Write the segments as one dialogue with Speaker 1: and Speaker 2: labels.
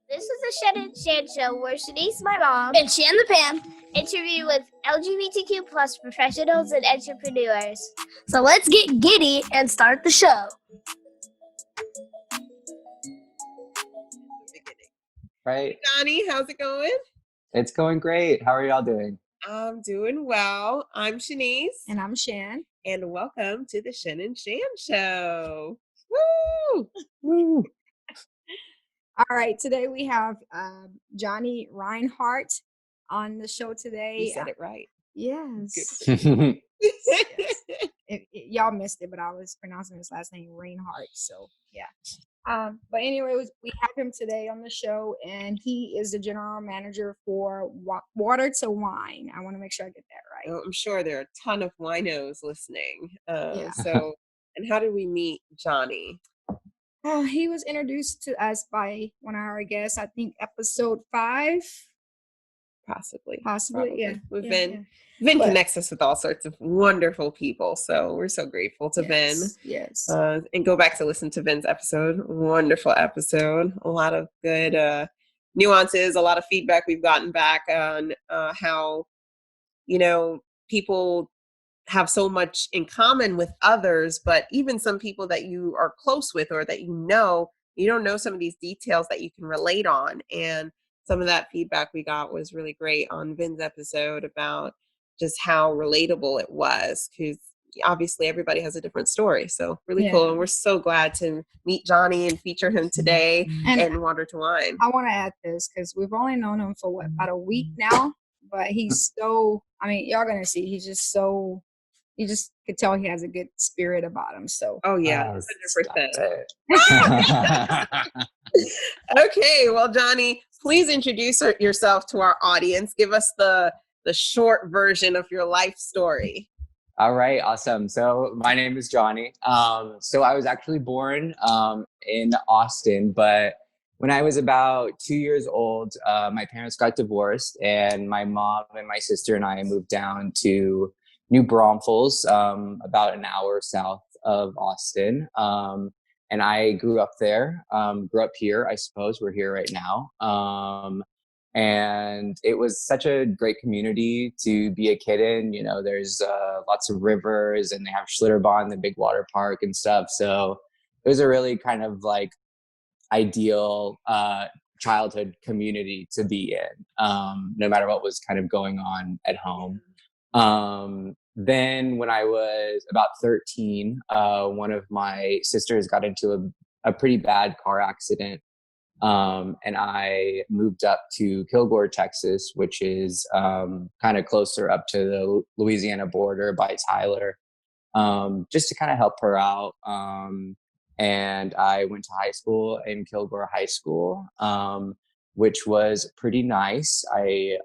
Speaker 1: This is the Shen and Shan Show where Shenice, my mom,
Speaker 2: and Shan the Pam
Speaker 1: interview with LGBTQ plus professionals and entrepreneurs.
Speaker 2: So let's get giddy and start the show.
Speaker 3: Right.
Speaker 4: Johnny, how's it going?
Speaker 3: It's going great. How are y'all doing?
Speaker 4: I'm doing well. I'm Shenice.
Speaker 5: And I'm Shan.
Speaker 4: And welcome to the Shen and Shan Show. Woo!
Speaker 3: Woo.
Speaker 5: All right, today we have Johnny Reinhart on the show today.
Speaker 4: You said it right.
Speaker 5: Yes.
Speaker 3: Right.
Speaker 5: Y'all missed it, but I was pronouncing his last name Reinhart. So yeah. But anyway, we have him today on the show, and he is the general manager for Water2Wine. I want to make sure I get that right.
Speaker 4: I'm sure there are a ton of winos listening.
Speaker 5: Yeah.
Speaker 4: So, and how did we meet Johnny?
Speaker 5: He was introduced to us by one of our guests, I think episode 5.
Speaker 4: Possibly.
Speaker 5: Yeah.
Speaker 4: Vin connects us with all sorts of wonderful people, so we're so grateful to Vin.
Speaker 5: Yes.
Speaker 4: And go back to listen to Vin's episode. Wonderful episode. A lot of good nuances, a lot of feedback we've gotten back on how, people have so much in common with others, but even some people that you are close with or that you don't know some of these details that you can relate on. And some of that feedback we got was really great on Vin's episode about just how relatable it was, because obviously everybody has a different story. So really cool. And we're so glad to meet Johnny and feature him today in Water2Wine.
Speaker 5: I want to add this because we've only known him for about a week now, but he's so, y'all going to see, he's just so, you just could tell he has a good spirit about him. So.
Speaker 4: Oh yeah, 100%. Okay, well, Johnny, please introduce yourself to our audience. Give us the short version of your life story.
Speaker 3: All right, awesome. So my name is Johnny. So I was actually born in Austin, but when I was about 2 years old, my parents got divorced, and my mom and my sister and I moved down to New Braunfels, about an hour south of Austin. And I grew up there, grew up here, I suppose. We're here right now. And it was such a great community to be a kid in. There's lots of rivers, and they have Schlitterbahn, the big water park and stuff. So it was a really kind of like ideal childhood community to be in, no matter what was kind of going on at home. Then when I was about 13, one of my sisters got into a pretty bad car accident. And I moved up to Kilgore, Texas, which is kind of closer up to the Louisiana border by Tyler, just to kind of help her out. And I went to high school in Kilgore High School, which was pretty nice. I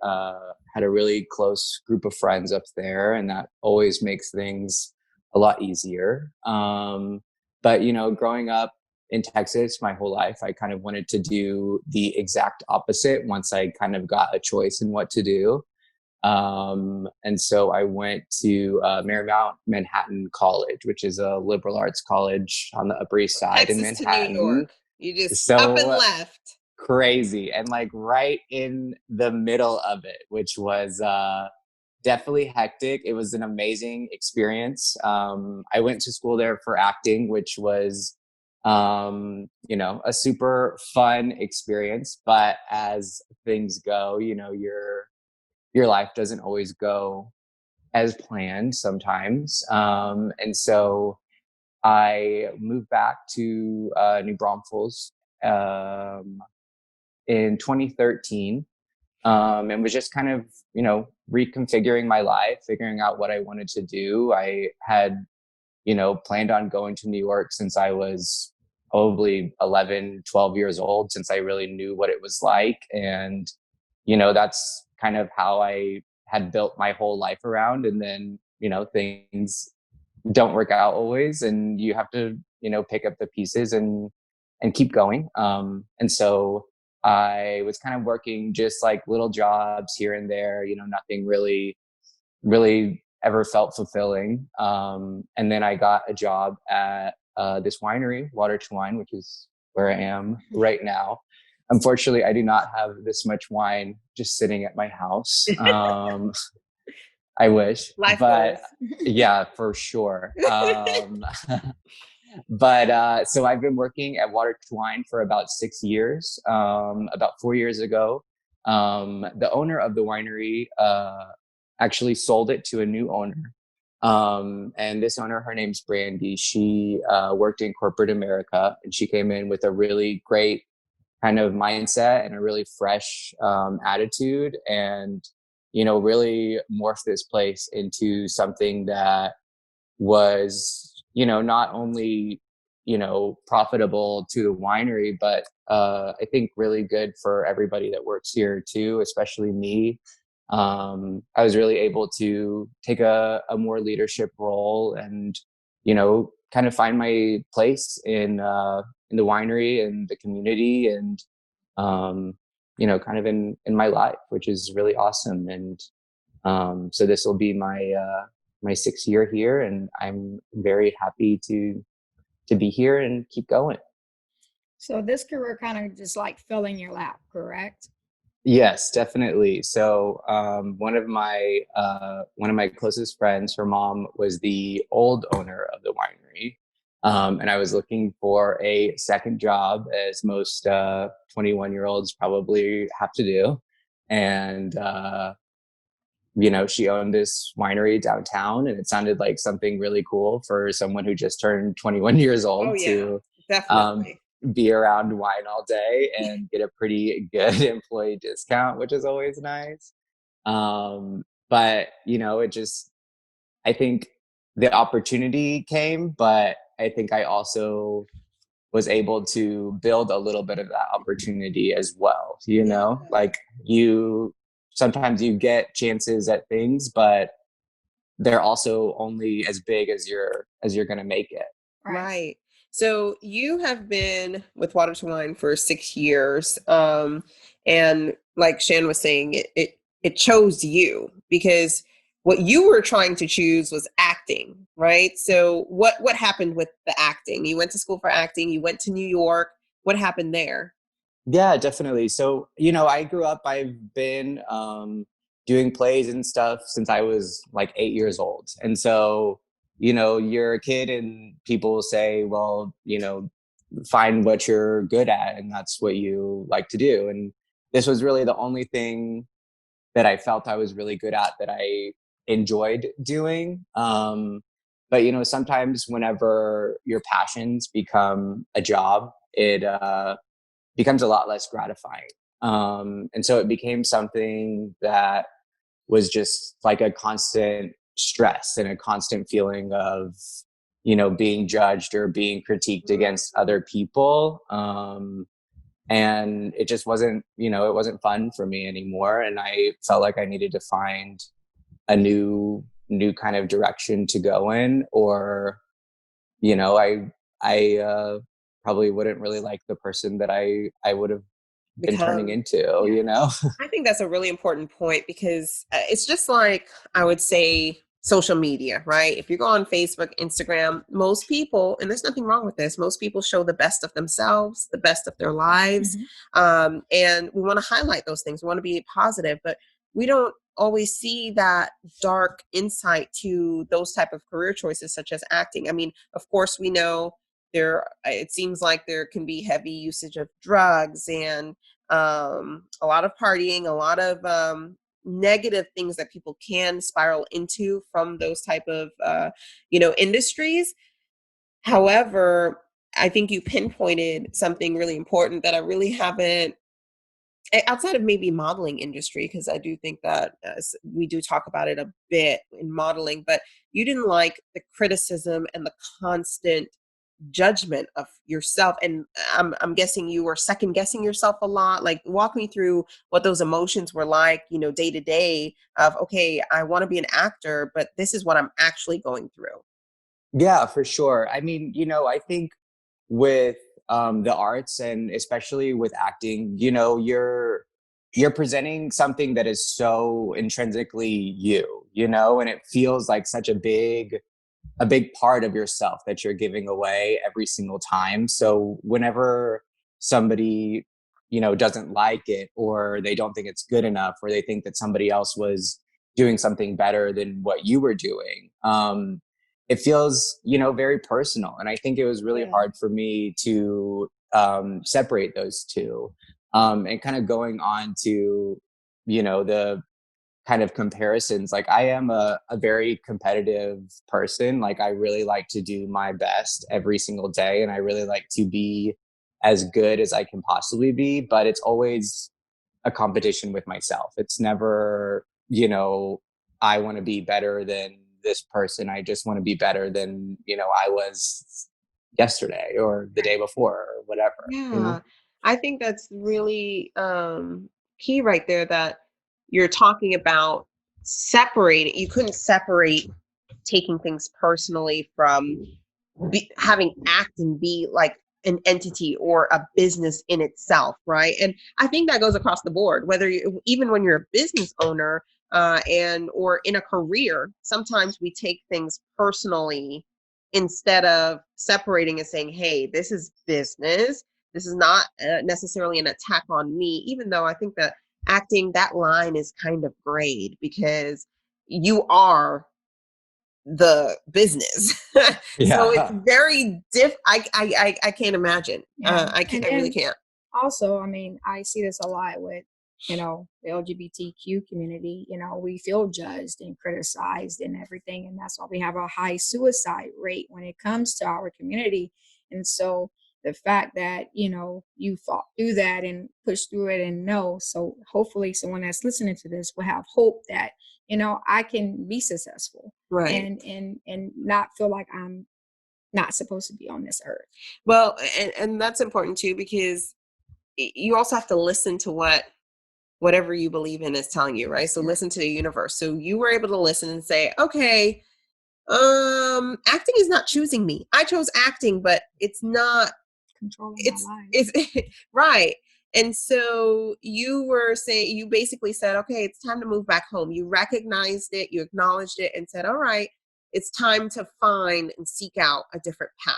Speaker 3: had a really close group of friends up there, and that always makes things a lot easier. But, growing up in Texas my whole life, I kind of wanted to do the exact opposite once I kind of got a choice in what to do. And so I went to Marymount Manhattan College, which is a liberal arts college on the Upper East Side
Speaker 4: Texas
Speaker 3: in Manhattan.
Speaker 4: To New York. You just up and left.
Speaker 3: Crazy. And like right in the middle of it, which was definitely hectic. It was an amazing experience. I went to school there for acting, which was a super fun experience. But as things go, your life doesn't always go as planned sometimes. And so I moved back to New Braunfels in 2013, and was just kind of, reconfiguring my life, figuring out what I wanted to do. I had, planned on going to New York since I was probably 11, 12 years old, since I really knew what it was like. And, that's kind of how I had built my whole life around. And then, things don't work out always, and you have to, pick up the pieces and keep going. And so I was kind of working just like little jobs here and there, nothing really ever felt fulfilling. And then I got a job at this winery, Water2Wine, which is where I am right now. Unfortunately, I do not have this much wine just sitting at my house. I wish,
Speaker 4: Life
Speaker 3: but
Speaker 4: goals.
Speaker 3: yeah, for sure. But so I've been working at Water2Wine for about 6 years. About 4 years ago, the owner of the winery actually sold it to a new owner. And this owner, her name's Brandy. She worked in corporate America, and she came in with a really great kind of mindset and a really fresh attitude, and really morphed this place into something that was not only profitable to the winery, but I think really good for everybody that works here too, especially me. I was really able to take a more leadership role and kind of find my place in the winery and the community, and kind of in my life, which is really awesome. And so this will be my 6th year here, and I'm very happy to be here and keep going.
Speaker 5: So this career kind of just like fell in your lap, correct?
Speaker 3: Yes, definitely. So one of my closest friends, her mom was the old owner of the winery, and I was looking for a second job, as most 21-year-olds probably have to do. And she owned this winery downtown, and it sounded like something really cool for someone who just turned 21 years old
Speaker 4: Oh, yeah,
Speaker 3: to
Speaker 4: definitely.
Speaker 3: be around wine all day and get a pretty good employee discount, which is always nice. But I think the opportunity came, but I think I also was able to build a little bit of that opportunity as well. Like sometimes you get chances at things, but they're also only as big as you're going to make it.
Speaker 4: Right. So you have been with Water2Wine for 6 years. And like Shan was saying, it chose you because what you were trying to choose was acting, right? So what happened with the acting? You went to school for acting, you went to New York. What happened there?
Speaker 3: Yeah, definitely. So, I grew up, I've been doing plays and stuff since I was like 8 years old. And so, you're a kid and people will say, well, find what you're good at and that's what you like to do. And this was really the only thing that I felt I was really good at, that I enjoyed doing. But, sometimes whenever your passions become a job, it becomes a lot less gratifying. And so it became something that was just like a constant stress and a constant feeling of, being judged or being critiqued against other people. And it just wasn't, it wasn't fun for me anymore. And I felt like I needed to find a new kind of direction to go in, or, I probably wouldn't really like the person that I would have been turning into,
Speaker 4: I think that's a really important point because it's just like, I would say, social media, right? If you go on Facebook, Instagram, most people, and there's nothing wrong with this, most people show the best of themselves, the best of their lives. And we want to highlight those things. We want to be positive, but we don't always see that dark insight to those type of career choices, such as acting. I mean, of course, we know it seems like there can be heavy usage of drugs and a lot of partying, a lot of negative things that people can spiral into from those type of industries. However, I think you pinpointed something really important that I really haven't, outside of maybe modeling industry, because I do think that we do talk about it a bit in modeling, but you didn't like the criticism and the constant judgment of yourself. And I'm guessing you were second guessing yourself a lot. Like, walk me through what those emotions were like, day to day of, okay, I want to be an actor, but this is what I'm actually going through.
Speaker 3: Yeah, for sure. I mean, I think with the arts, and especially with acting, you're presenting something that is so intrinsically you, and it feels like such a big a big part of yourself that you're giving away every single time. So whenever somebody, doesn't like it, or they don't think it's good enough, or they think that somebody else was doing something better than what you were doing, it feels, very personal. And I think it was really hard for me to separate those two. And kind of going on to, the kind of comparisons, like I am a very competitive person. Like I really like to do my best every single day, and I really like to be as good as I can possibly be, but it's always a competition with myself. It's never, I want to be better than this person. I just want to be better than, I was yesterday or the day before or whatever.
Speaker 4: Yeah. I think that's really key right there, that you're talking about separating. You couldn't separate taking things personally from having acting be like an entity or a business in itself, right? And I think that goes across the board, whether you, even when you're a business owner and or in a career, sometimes we take things personally instead of separating and saying, hey, this is business. This is not necessarily an attack on me, even though I think that acting, that line is kind of grayed because you are the business. So it's
Speaker 3: Yeah.
Speaker 4: very I can't imagine.
Speaker 5: Yeah.
Speaker 4: I really can't.
Speaker 5: Also, I mean, I see this a lot with, the LGBTQ community. We feel judged and criticized and everything. And that's why we have a high suicide rate when it comes to our community. And so the fact that, you fought through that and pushed through it and so hopefully someone that's listening to this will have hope that, I can be successful.
Speaker 4: Right.
Speaker 5: And not feel like I'm not supposed to be on this earth.
Speaker 4: Well, and that's important too, because you also have to listen to whatever you believe in is telling you, right? So listen to the universe. So you were able to listen and say, okay, acting is not choosing me. I chose acting, but it's not
Speaker 5: Controlling
Speaker 4: it's
Speaker 5: my life.
Speaker 4: it's right. And so you were saying, you basically said, okay, it's time to move back home. You recognized it, you acknowledged it, and said, all right, it's time to find and seek out a different path.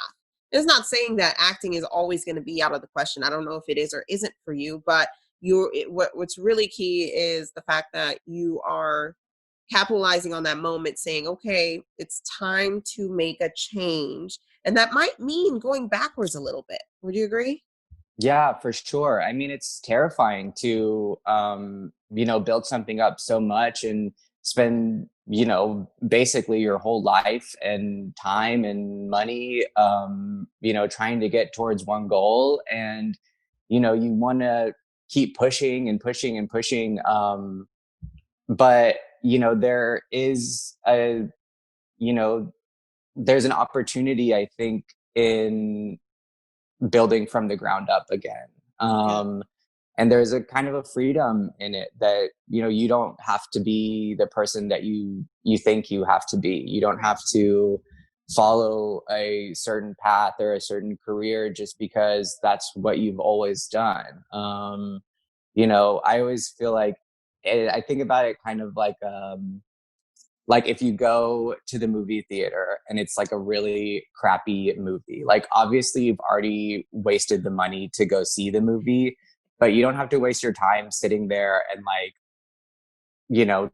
Speaker 4: It's not saying that acting is always going to be out of the question. I don't know if it is or isn't for you, but what's really key is the fact that you are capitalizing on that moment, saying, okay, it's time to make a change. And that might mean going backwards a little bit. Would you agree?
Speaker 3: Yeah, for sure. I mean, it's terrifying to, build something up so much and spend, basically your whole life and time and money, trying to get towards one goal. And, you want to keep pushing and pushing and pushing. But, there is you know, there's an opportunity, I think, in building from the ground up again. And there's a kind of a freedom in it that, you don't have to be the person that you think you have to be. You don't have to follow a certain path or a certain career just because that's what you've always done. I always feel I think about it kind of like if you go to the movie theater and it's like a really crappy movie, like obviously you've already wasted the money to go see the movie, but you don't have to waste your time sitting there and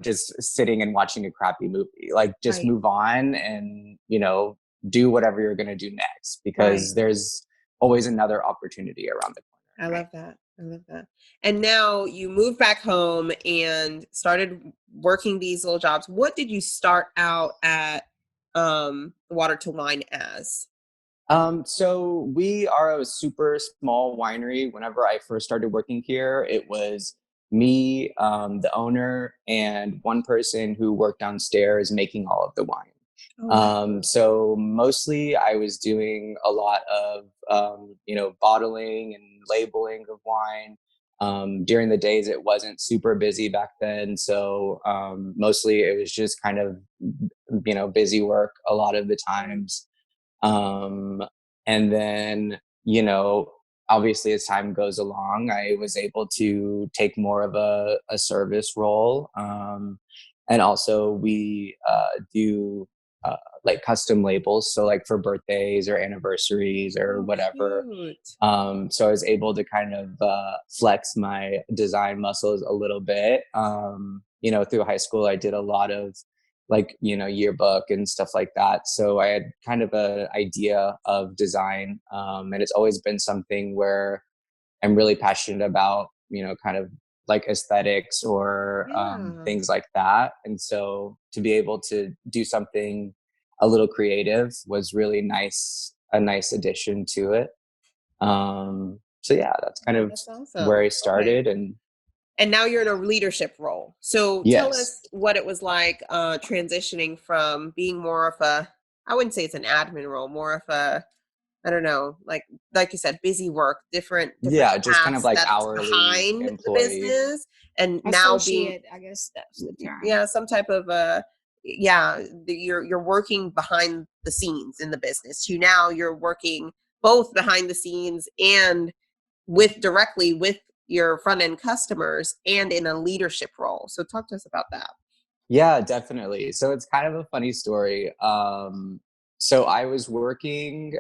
Speaker 3: just sitting and watching a crappy movie. Like just
Speaker 4: Right.
Speaker 3: move on and, do whatever you're going to do next, because
Speaker 4: Right.
Speaker 3: there's always another opportunity around the corner.
Speaker 4: I love that. I love that. And now you moved back home and started working these little jobs. What did you start out at Water2Wine as?
Speaker 3: So we are a super small winery. Whenever I first started working here, it was me, the owner, and one person who worked downstairs making all of the wine.
Speaker 4: Oh, wow.
Speaker 3: So mostly I was doing a lot of, bottling and labeling of wine. During the days, it wasn't super busy back then. So mostly it was just kind of, busy work a lot of the times. Um, and then, obviously as time goes along, I was able to take more of a service role. And also we do like custom labels. So like for birthdays or anniversaries or whatever.
Speaker 4: Cute.
Speaker 3: So I was able to kind of flex my design muscles a little bit. Through high school, I did a lot of like, yearbook and stuff like that. So I had kind of an idea of design. And it's always been something where I'm really passionate about, kind of like aesthetics or things like that. And so to be able to do something a little creative was really a nice addition to it. So yeah, that's kind of
Speaker 4: That's awesome.
Speaker 3: where I started.
Speaker 4: Okay. And now you're in a leadership role. So tell us what it was like transitioning from being more of I wouldn't say it's an admin role, more of I don't know, like you said, busy work, different
Speaker 3: just kind of like hourly
Speaker 4: behind
Speaker 3: employee.
Speaker 4: the business, and now being,
Speaker 5: I guess that's the term.
Speaker 4: Yeah, some type of you're working behind the scenes in the business. Now you're working both behind the scenes and directly with your front end customers and in a leadership role. So talk to us about that.
Speaker 3: Yeah, definitely. So it's kind of a funny story. So I was working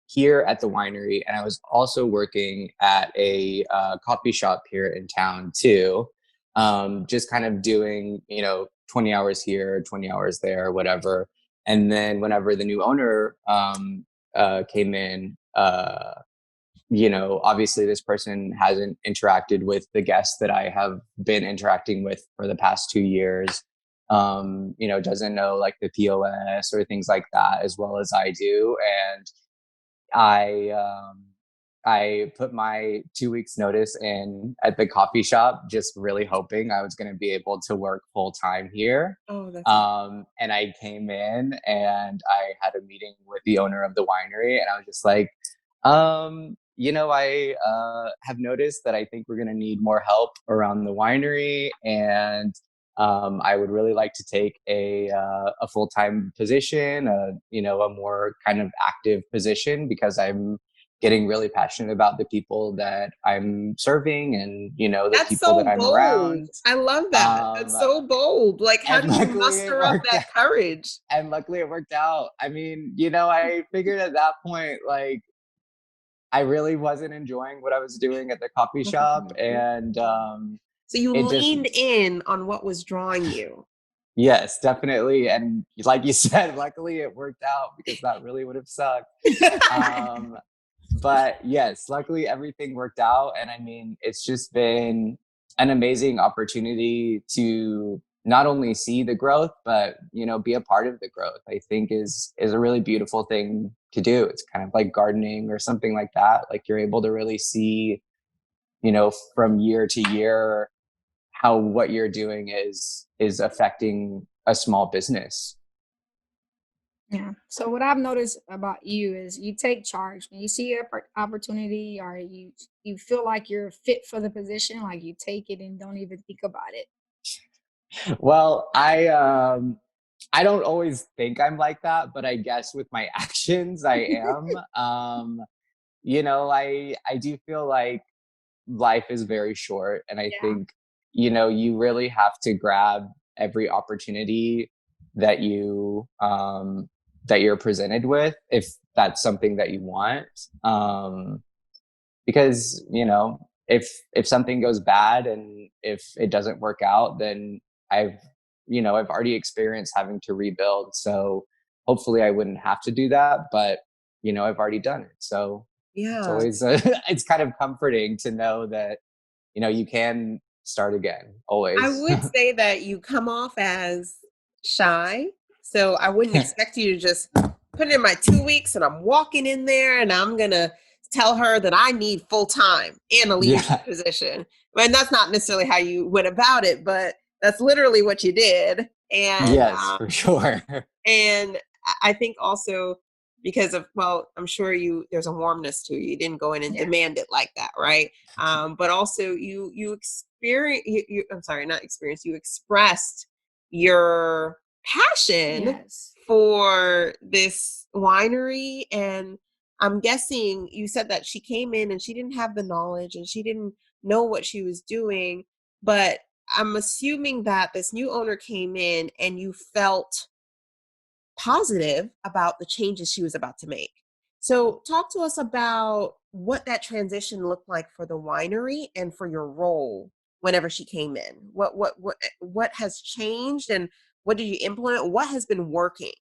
Speaker 3: here at the winery, and I was also working at a coffee shop here in town too. Just kind of doing, 20 hours here, 20 hours there, whatever. And then whenever the new owner came in, obviously this person hasn't interacted with the guests that I have been interacting with for the past 2 years. Doesn't know like the POS or things like that as well as I do. And I put my 2 weeks notice in at the coffee shop, just really hoping I was going to be able to work full time here.
Speaker 4: Oh, that's
Speaker 3: and I came in and I had a meeting with the owner of the winery, and I was just like, I have noticed that I think we're going to need more help around the winery, and I would really like to take a full-time position, a more kind of active position, because I'm getting really passionate about the people that I'm serving and, the
Speaker 4: that's
Speaker 3: people
Speaker 4: so
Speaker 3: that I'm
Speaker 4: bold.
Speaker 3: around.
Speaker 4: I love that. That's so bold. Like, how do you muster up that courage?
Speaker 3: And luckily it worked out. I mean, I figured at that point, like, I really wasn't enjoying what I was doing at the coffee shop. And
Speaker 4: so you leaned in on what was drawing you.
Speaker 3: Yes, definitely. And like you said, luckily it worked out, because that really would have sucked. But yes, luckily everything worked out. And I mean, it's just been an amazing opportunity to not only see the growth, but, be a part of the growth, I think is a really beautiful thing to do. It's kind of like gardening or something like that. Like you're able to really see, from year to year, how what you're doing is affecting a small business.
Speaker 5: Yeah. So what I've noticed about you is you take charge when you see an opportunity, or you feel like you're fit for the position, like you take it and don't even think about it.
Speaker 3: Well, I don't always think I'm like that, but I guess with my actions I am. I do feel like life is very short, and I think you really have to grab every opportunity that you're presented with, if that's something that you want, because if something goes bad and if it doesn't work out, then I've already experienced having to rebuild, so hopefully I wouldn't have to do that, but I've already done it, so it's always it's kind of comforting to know that you can start again, always.
Speaker 4: I would say that you come off as shy, so I wouldn't expect you to just put in my 2 weeks and I'm walking in there and I'm gonna tell her that I need full time and a leadership position. And that's not necessarily how you went about it, but that's literally what you did. And
Speaker 3: yes, for sure.
Speaker 4: And I think also because of, I'm sure there's a warmness to you. You didn't go in and demand it like that, right? But also you experience, you expressed your passion for this winery. And I'm guessing you said that she came in and she didn't have the knowledge and she didn't know what she was doing, but I'm assuming that this new owner came in and you felt positive about the changes she was about to make. So talk to us about what that transition looked like for the winery and for your role whenever she came in. What has changed, and what did you implement? What has been working?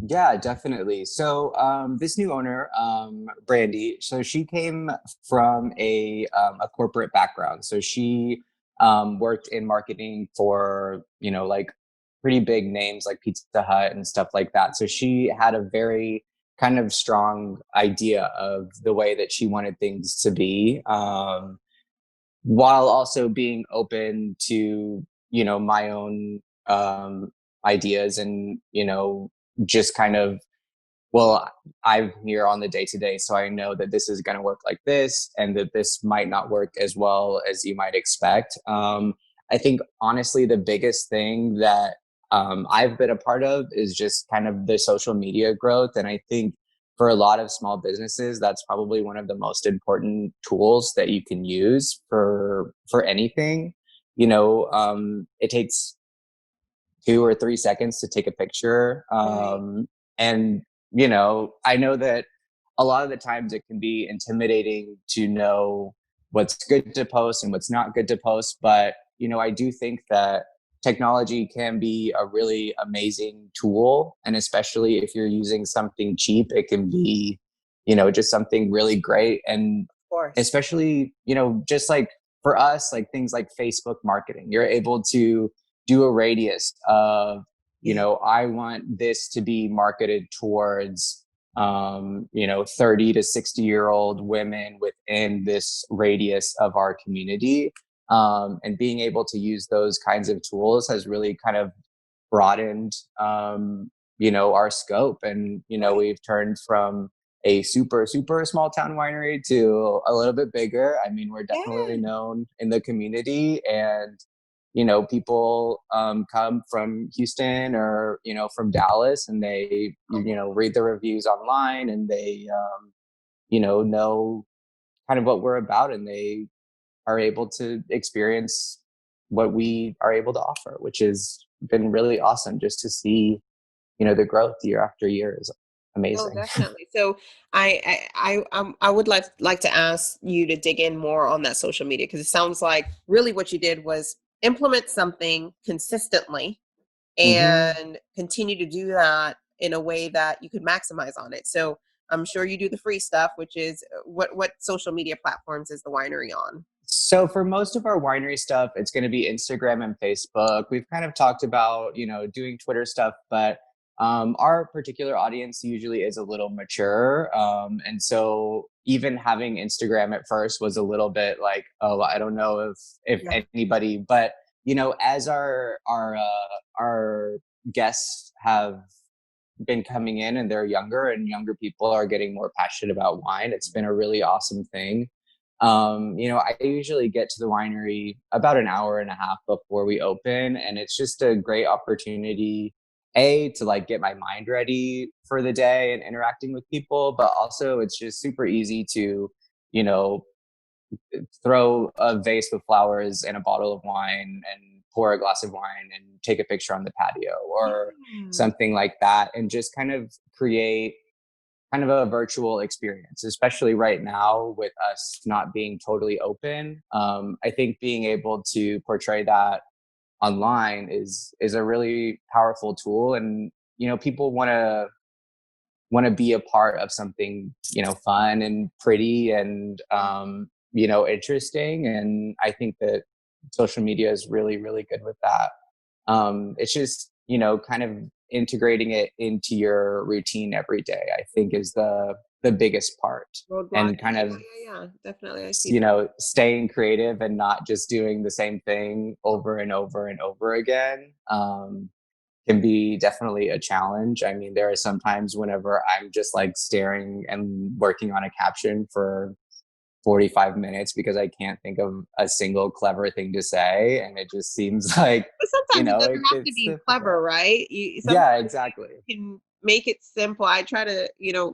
Speaker 3: Yeah, definitely. So this new owner, Brandy, so she came from a corporate background. So she worked in marketing for, like pretty big names like Pizza Hut and stuff like that. So she had a very kind of strong idea of the way that she wanted things to be, while also being open to, my own ideas and, just kind of, well, I'm here on the day to day, so I know that this is going to work like this and that this might not work as well as you might expect. I think honestly, the biggest thing that I've been a part of is just kind of the social media growth. And I think for a lot of small businesses, that's probably one of the most important tools that you can use for anything. It takes 2 or 3 seconds to take a picture. And, I know that a lot of the times it can be intimidating to know what's good to post and what's not good to post. But, I do think that technology can be a really amazing tool. And especially if you're using something cheap, it can be, just something really great. And
Speaker 4: Of course.
Speaker 3: especially, just like for us, like things like Facebook marketing, you're able to do a radius of, I want this to be marketed towards, 30 to 60-year-old women within this radius of our community. And being able to use those kinds of tools has really kind of broadened, our scope. And, we've turned from a super, super small town winery to a little bit bigger. I mean, we're definitely known in the community, and people come from Houston or, from Dallas, and they, read the reviews online, and they, know kind of what we're about, and they are able to experience what we are able to offer, which has been really awesome just to see, the growth year after year is
Speaker 4: Oh,
Speaker 3: amazing.
Speaker 4: definitely. So I would like to ask you to dig in more on that social media, because it sounds like really what you did was implement something consistently and continue to do that in a way that you could maximize on it. So I'm sure you do the free stuff, which is what social media platforms is the winery on?
Speaker 3: So for most of our winery stuff, it's going to be Instagram and Facebook. We've kind of talked about, doing Twitter stuff, but our particular audience usually is a little mature. And so even having Instagram at first was a little bit like, oh, I don't know if anybody, but as our guests have been coming in and they're younger, and younger people are getting more passionate about wine, it's been a really awesome thing. I usually get to the winery about an hour and a half before we open, and it's just a great opportunity to like get my mind ready for the day and interacting with people, but also it's just super easy to, throw a vase with flowers and a bottle of wine and pour a glass of wine and take a picture on the patio or something like that, and just kind of create kind of a virtual experience, especially right now with us not being totally open. I think being able to portray that online is a really powerful tool, and people want to be a part of something fun and pretty and interesting, and I think that social media is really, really good with that. It's just kind of integrating it into your routine every day, I think, is the biggest part. And kind of
Speaker 4: definitely, I see
Speaker 3: staying creative and not just doing the same thing over and over and over again can be definitely a challenge. I mean, there are some times whenever I'm just like staring and working on a caption for 45 minutes because I can't think of a single clever thing to say, and it just seems like,
Speaker 4: but sometimes it doesn't have to be clever, right?
Speaker 3: Yeah, exactly.
Speaker 4: You can make it simple. I try to,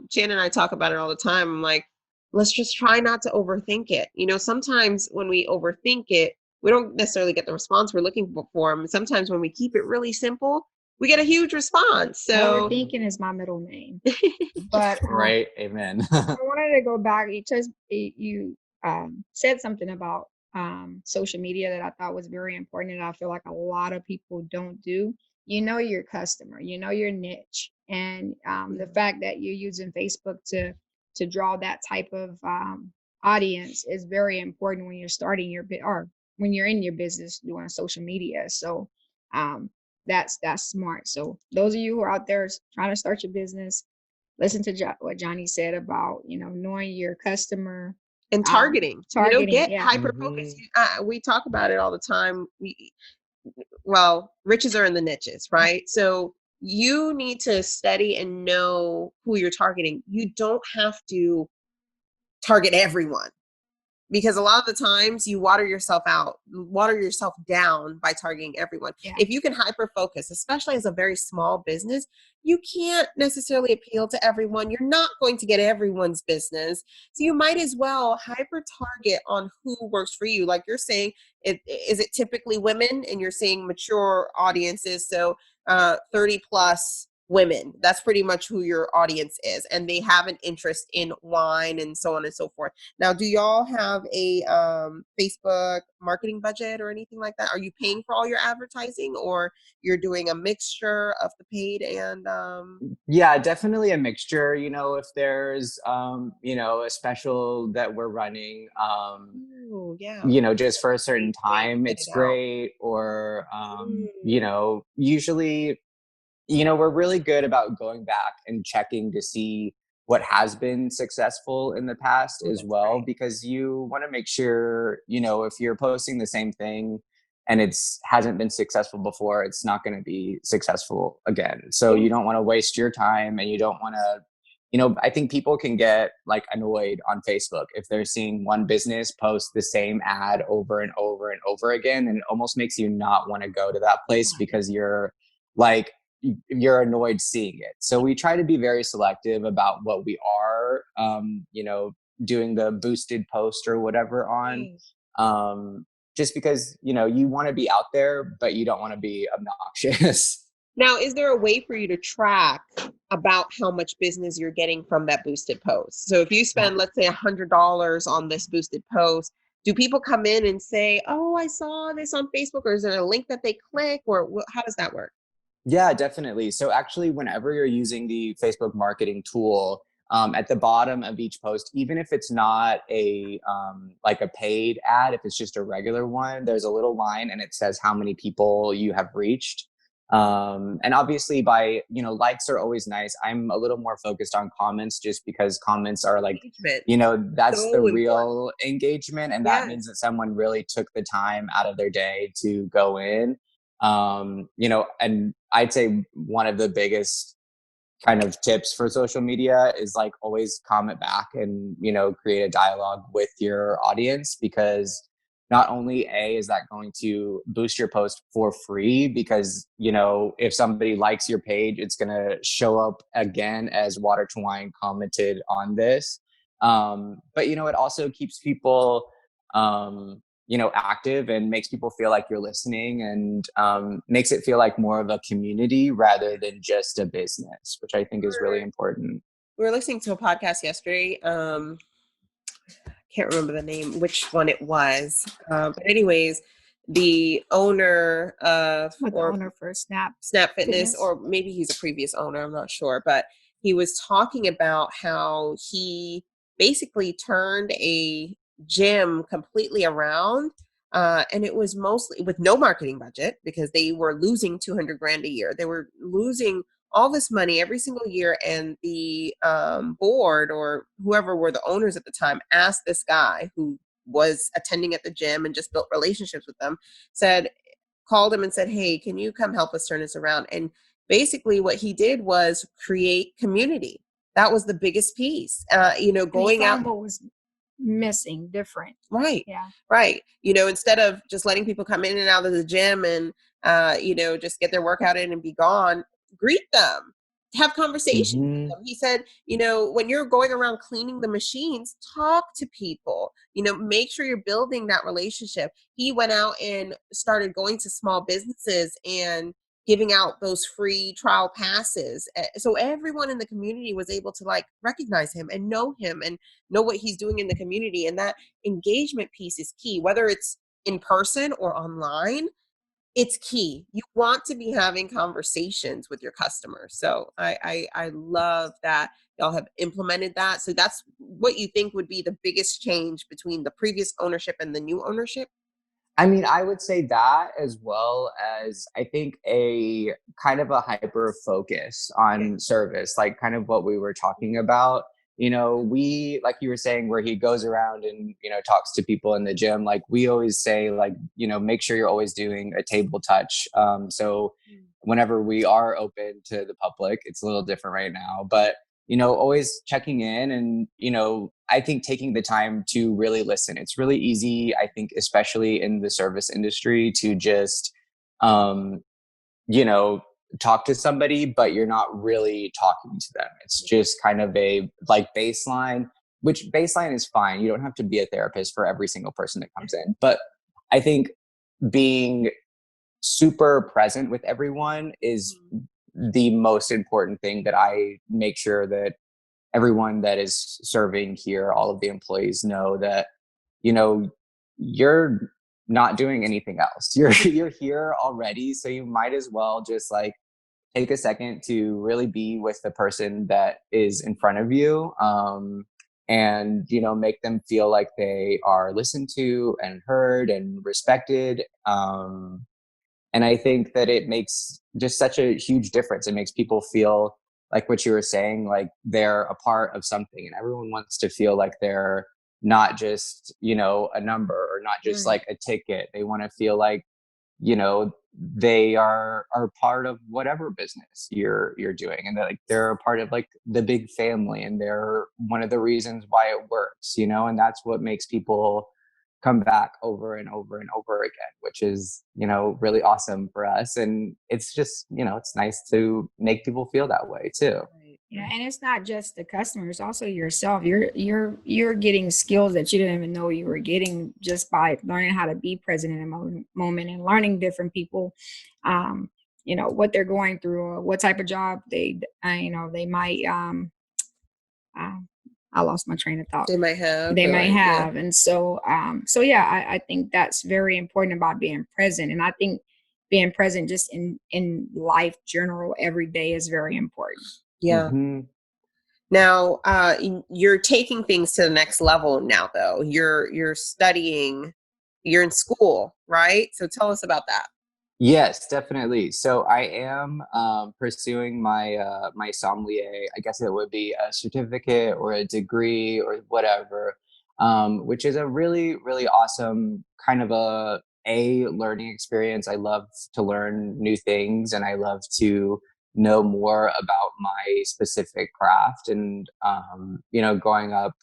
Speaker 4: Jen and I talk about it all the time. I'm like, let's just try not to overthink it. Sometimes when we overthink it, we don't necessarily get the response we're looking for. And sometimes when we keep it really simple, we get a huge response. So
Speaker 5: overthinking is my middle name. But
Speaker 3: Right. Amen.
Speaker 5: I wanted to go back. You said something about social media that I thought was very important, and I feel like a lot of people don't do. You know your customer, you know your niche, and the fact that you're using Facebook to draw that type of audience is very important when you're starting your bit or when you're in your business doing social media. So um, that's smart. So those of you who are out there trying to start your business, listen to what Johnny said about, knowing your customer
Speaker 4: and targeting,
Speaker 5: targeting.
Speaker 4: get
Speaker 5: Yeah.
Speaker 4: hyper focused. We talk about it all the time. Riches are in the niches, right? So you need to study and know who you're targeting. You don't have to target everyone, because a lot of the times you water yourself down by targeting everyone.
Speaker 5: Yeah.
Speaker 4: If you can hyper focus, especially as a very small business, you can't necessarily appeal to everyone. You're not going to get everyone's business. So you might as well hyper target on who works for you. Like you're saying, is it typically women, and you're saying mature audiences? So 30 plus women, that's pretty much who your audience is, and they have an interest in wine and so on and so forth. Now, do y'all have a Facebook marketing budget or anything like that? Are you paying for all your advertising, or you're doing a mixture of the paid and
Speaker 3: Yeah, definitely a mixture. If there's a special that we're running, just for a certain time, it's great. Or usually, we're really good about going back and checking to see what has been successful in the past as well, because you want to make sure, if you're posting the same thing and hasn't been successful before, it's not going to be successful again. So you don't want to waste your time, and you don't want to, I think people can get like annoyed on Facebook if they're seeing one business post the same ad over and over and over again, and it almost makes you not want to go to that place because you're annoyed seeing it. So we try to be very selective about what we are, doing the boosted post or whatever on, just because, you want to be out there, but you don't want to be obnoxious.
Speaker 4: Now, is there a way for you to track about how much business you're getting from that boosted post? So if you spend, let's say, $100 on this boosted post, do people come in and say, oh, I saw this on Facebook, or is there a link that they click, or how does that work?
Speaker 3: Yeah, definitely. So actually, whenever you're using the Facebook marketing tool, at the bottom of each post, even if it's not like a paid ad, if it's just a regular one, there's a little line and it says how many people you have reached. And obviously likes are always nice. I'm a little more focused on comments, just because comments are like, that's so the real engagement. And that means that someone really took the time out of their day to go in. And I'd say one of the biggest kind of tips for social media is like always comment back and, create a dialogue with your audience, because not only is that going to boost your post for free, because, if somebody likes your page, it's going to show up again as Water2Wine commented on this. But, it also keeps people, active, and makes people feel like you're listening, and makes it feel like more of a community rather than just a business, which I think is really important.
Speaker 4: We were listening to a podcast yesterday. Can't remember the name, which one it was. But anyways, the owner
Speaker 5: for Snap
Speaker 4: Fitness, or maybe he's a previous owner, I'm not sure, but he was talking about how he basically turned a gym completely around, and it was mostly with no marketing budget, because they were losing $200,000 a year. They were losing all this money every single year, and the board, or whoever were the owners at the time, asked this guy who was attending at the gym and just built relationships with them, called him and said, hey, can you come help us turn this around? And basically what he did was create community. That was the biggest piece. Going out,
Speaker 5: what was missing, different.
Speaker 4: Right.
Speaker 5: Yeah.
Speaker 4: Right. Instead of just letting people come in and out of the gym and, just get their workout in and be gone, greet them, have conversations with them. He said, when you're going around cleaning the machines, talk to people, make sure you're building that relationship. He went out and started going to small businesses and giving out those free trial passes. So everyone in the community was able to like recognize him and know what he's doing in the community. And that engagement piece is key, whether it's in person or online. It's key. You want to be having conversations with your customers. So I love that y'all have implemented that. So that's what you think would be the biggest change between the previous ownership and the new ownership?
Speaker 3: I mean, I would say that, as well as I think a kind of a hyper focus on service, like kind of what we were talking about. We, like you were saying, where he goes around and, talks to people in the gym, like we always say, like, make sure you're always doing a table touch. So whenever we are open to the public, it's a little different right now, but always checking in and, I think taking the time to really listen. It's really easy, I think, especially in the service industry, to just, talk to somebody, but you're not really talking to them. It's just kind of a like baseline, which baseline is fine. You don't have to be a therapist for every single person that comes in. But I think being super present with everyone is the most important thing that I make sure that everyone that is serving here, all of the employees, know that, you're not doing anything else. You're here already, so you might as well just like take a second to really be with the person that is in front of you, and make them feel like they are listened to and heard and respected. And I think that it makes just such a huge difference. It makes people feel like what you were saying, like they're a part of something, and everyone wants to feel like they're not just, a number, or not just like a ticket. They want to feel like, they are part of whatever business you're doing, and they're a part of like the big family, and they're one of the reasons why it works, and that's what makes people come back over and over and over again, which is, really awesome for us. And it's just, it's nice to make people feel that way too.
Speaker 5: Yeah, and it's not just the customers, also yourself. You're getting skills that you didn't even know you were getting just by learning how to be present in a moment and learning different people, what they're going through, or what type of job they might. I lost my train of thought.
Speaker 4: They might have.
Speaker 5: Yeah. And so, I think that's very important about being present. And I think being present just in life general every day is very important.
Speaker 4: Yeah. Mm-hmm. Now, you're taking things to the next level now, though. You're studying, you're in school, right? So tell us about that.
Speaker 3: Yes, definitely. So I am pursuing my my sommelier. I guess it would be a certificate or a degree or whatever, which is a really, really awesome kind of a learning experience. I love to learn new things, and I love to know more about my specific craft. And growing up,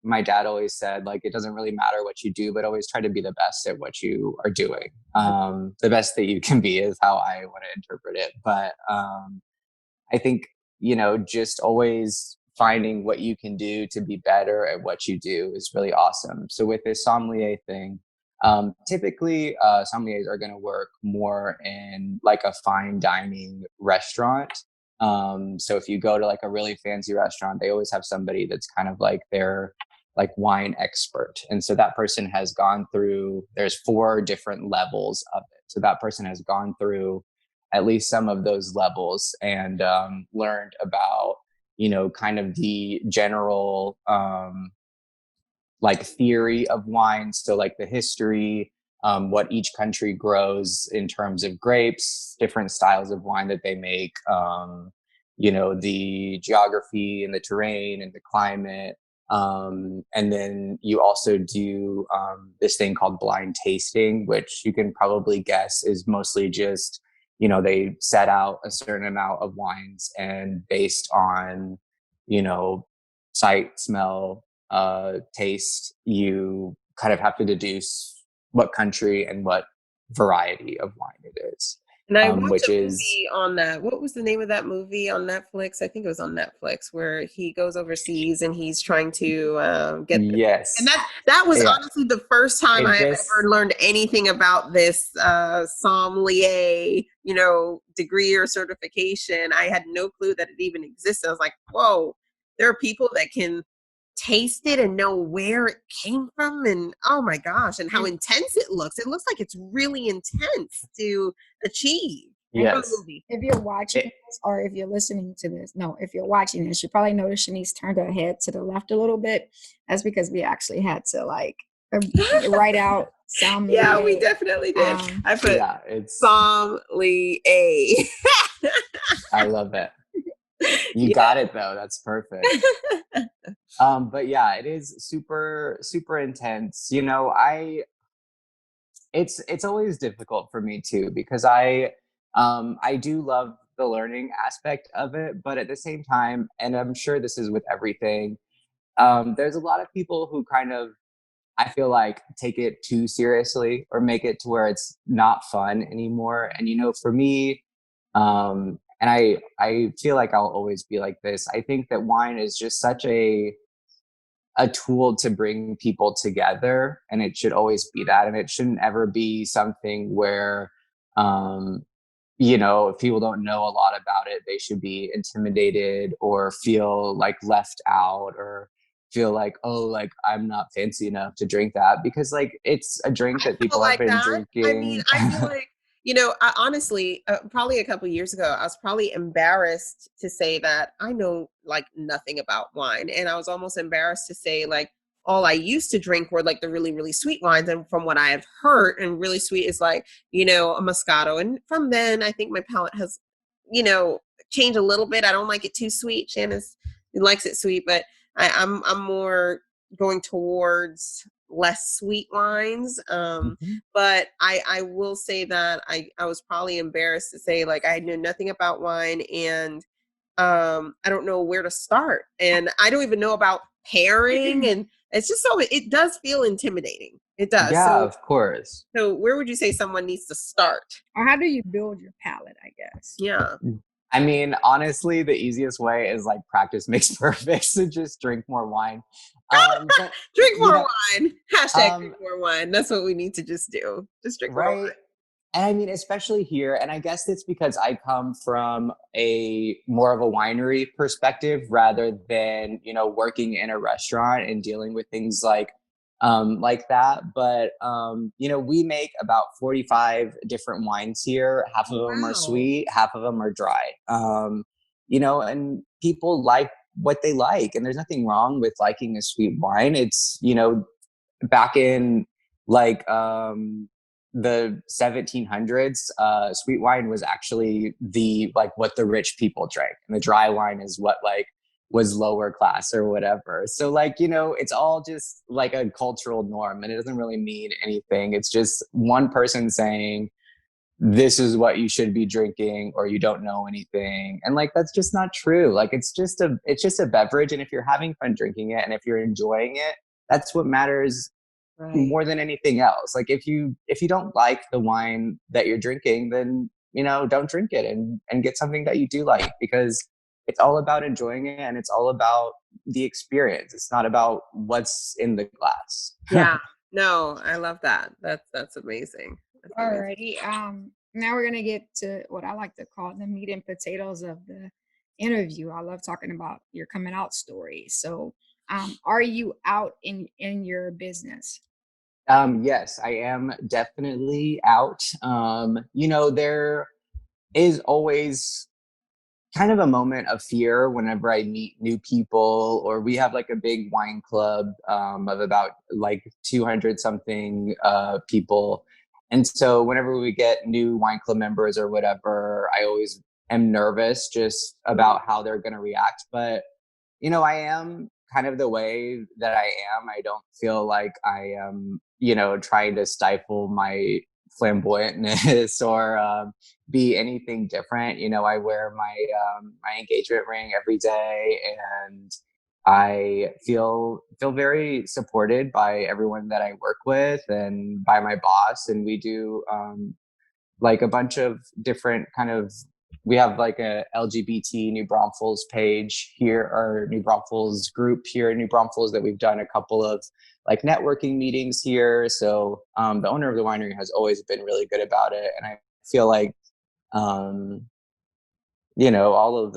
Speaker 3: my dad always said, like, it doesn't really matter what you do, but always try to be the best at what you are doing. The best that you can be is how I want to interpret it. But I think, just always finding what you can do to be better at what you do is really awesome. So with this sommelier thing, typically sommeliers are going to work more in like a fine dining restaurant. So if you go to like a really fancy restaurant, they always have somebody that's kind of like their like wine expert. And so that person has gone through, there's 4 different levels of it. So that person has gone through at least some of those levels and learned about, kind of the general like theory of wine. So like the history, what each country grows in terms of grapes, different styles of wine that they make, the geography and the terrain and the climate. And then you also do this thing called blind tasting, which you can probably guess is mostly just, they set out a certain amount of wines, and based on, sight, smell, taste, you kind of have to deduce what country and what variety of wine it is.
Speaker 4: And I watched a movie on that. What was the name of that movie on Netflix? I think it was on Netflix, where he goes overseas and he's trying to get.
Speaker 3: Yes.
Speaker 4: And that was honestly the first time I ever learned anything about this sommelier degree or certification. I had no clue that it even existed. I was like, whoa, there are people that can taste it and know where it came from, and oh my gosh, and how intense it looks. It looks like it's really intense to achieve.
Speaker 3: Yes.
Speaker 5: If you're watching this, or if you're listening to this, no, if you're watching this, you probably noticed Shenice turned her head to the left a little bit. That's because we actually had to write out sound.
Speaker 4: Yeah, we definitely did. I put
Speaker 3: it's
Speaker 4: sommelier.
Speaker 3: I love it. You got it though. That's perfect. But yeah, it is super, super intense. It's always difficult for me too, because I do love the learning aspect of it, but at the same time, and I'm sure this is with everything, there's a lot of people who kind of, I feel like, take it too seriously or make it to where it's not fun anymore. And for me, and I feel like I'll always be like this. I think that wine is just such a tool to bring people together, and it should always be that. And it shouldn't ever be something where, if people don't know a lot about it, they should be intimidated or feel like left out, or feel like, oh, like I'm not fancy enough to drink that, because like it's a drink that people have been drinking.
Speaker 4: I mean, I feel like, I honestly, probably a couple years ago, I was probably embarrassed to say that I know like nothing about wine. And I was almost embarrassed to say like, all I used to drink were like the really, really sweet wines. And from what I have heard, and really sweet is like, a Moscato. And from then, I think my palate has, changed a little bit. I don't like it too sweet. Shannon likes it sweet, but I'm more going towards less sweet wines. But I will say that I was probably embarrassed to say like I knew nothing about wine, and I don't know where to start, and I don't even know about pairing, and it's just it does feel intimidating. It does.
Speaker 3: Yeah, of course.
Speaker 4: So where would you say someone needs to start?
Speaker 5: Or how do you build your palate, I guess?
Speaker 4: Yeah.
Speaker 3: I mean, honestly, the easiest way is like practice makes perfect. So just drink more wine. But,
Speaker 4: drink more wine. Hashtag drink more wine. That's what we need to just do. Just drink more wine.
Speaker 3: And I mean, especially here, and I guess it's because I come from a more of a winery perspective rather than, working in a restaurant and dealing with things like that. But, we make about 45 different wines here. Half of them are sweet, half of them are dry. And people like what they like, and there's nothing wrong with liking a sweet wine. It's, back in like, the 1700s, sweet wine was actually what the rich people drank, and the dry wine is what was lower class or whatever. So it's all just like a cultural norm, and it doesn't really mean anything. It's just one person saying this is what you should be drinking, or you don't know anything, and that's just not true. It's just a beverage, and if you're having fun drinking it and if you're enjoying it, that's what matters. Right. More than anything else. If you don't like the wine that you're drinking, then don't drink it, and get something that you do like, because it's all about enjoying it, and it's all about the experience. It's not about what's in the glass.
Speaker 4: Yeah. No, I love that. That's amazing.
Speaker 5: Alrighty. Now we're gonna get to what I like to call the meat and potatoes of the interview. I love talking about your coming out story. So are you out in your business?
Speaker 3: Yes, I am definitely out. There is always kind of a moment of fear whenever I meet new people, or we have a big wine club of about 200 something people. And so whenever we get new wine club members or whatever, I always am nervous just about how they're going to react. But, I am kind of the way that I am. I don't feel like I am, trying to stifle my flamboyantness or be anything different. I wear my engagement ring every day, and I feel very supported by everyone that I work with and by my boss. And we do a bunch of different we have a LGBT New Braunfels page here, or New Braunfels group here in New Braunfels, that we've done a couple of networking meetings here. So the owner of the winery has always been really good about it. And I feel like Um, all of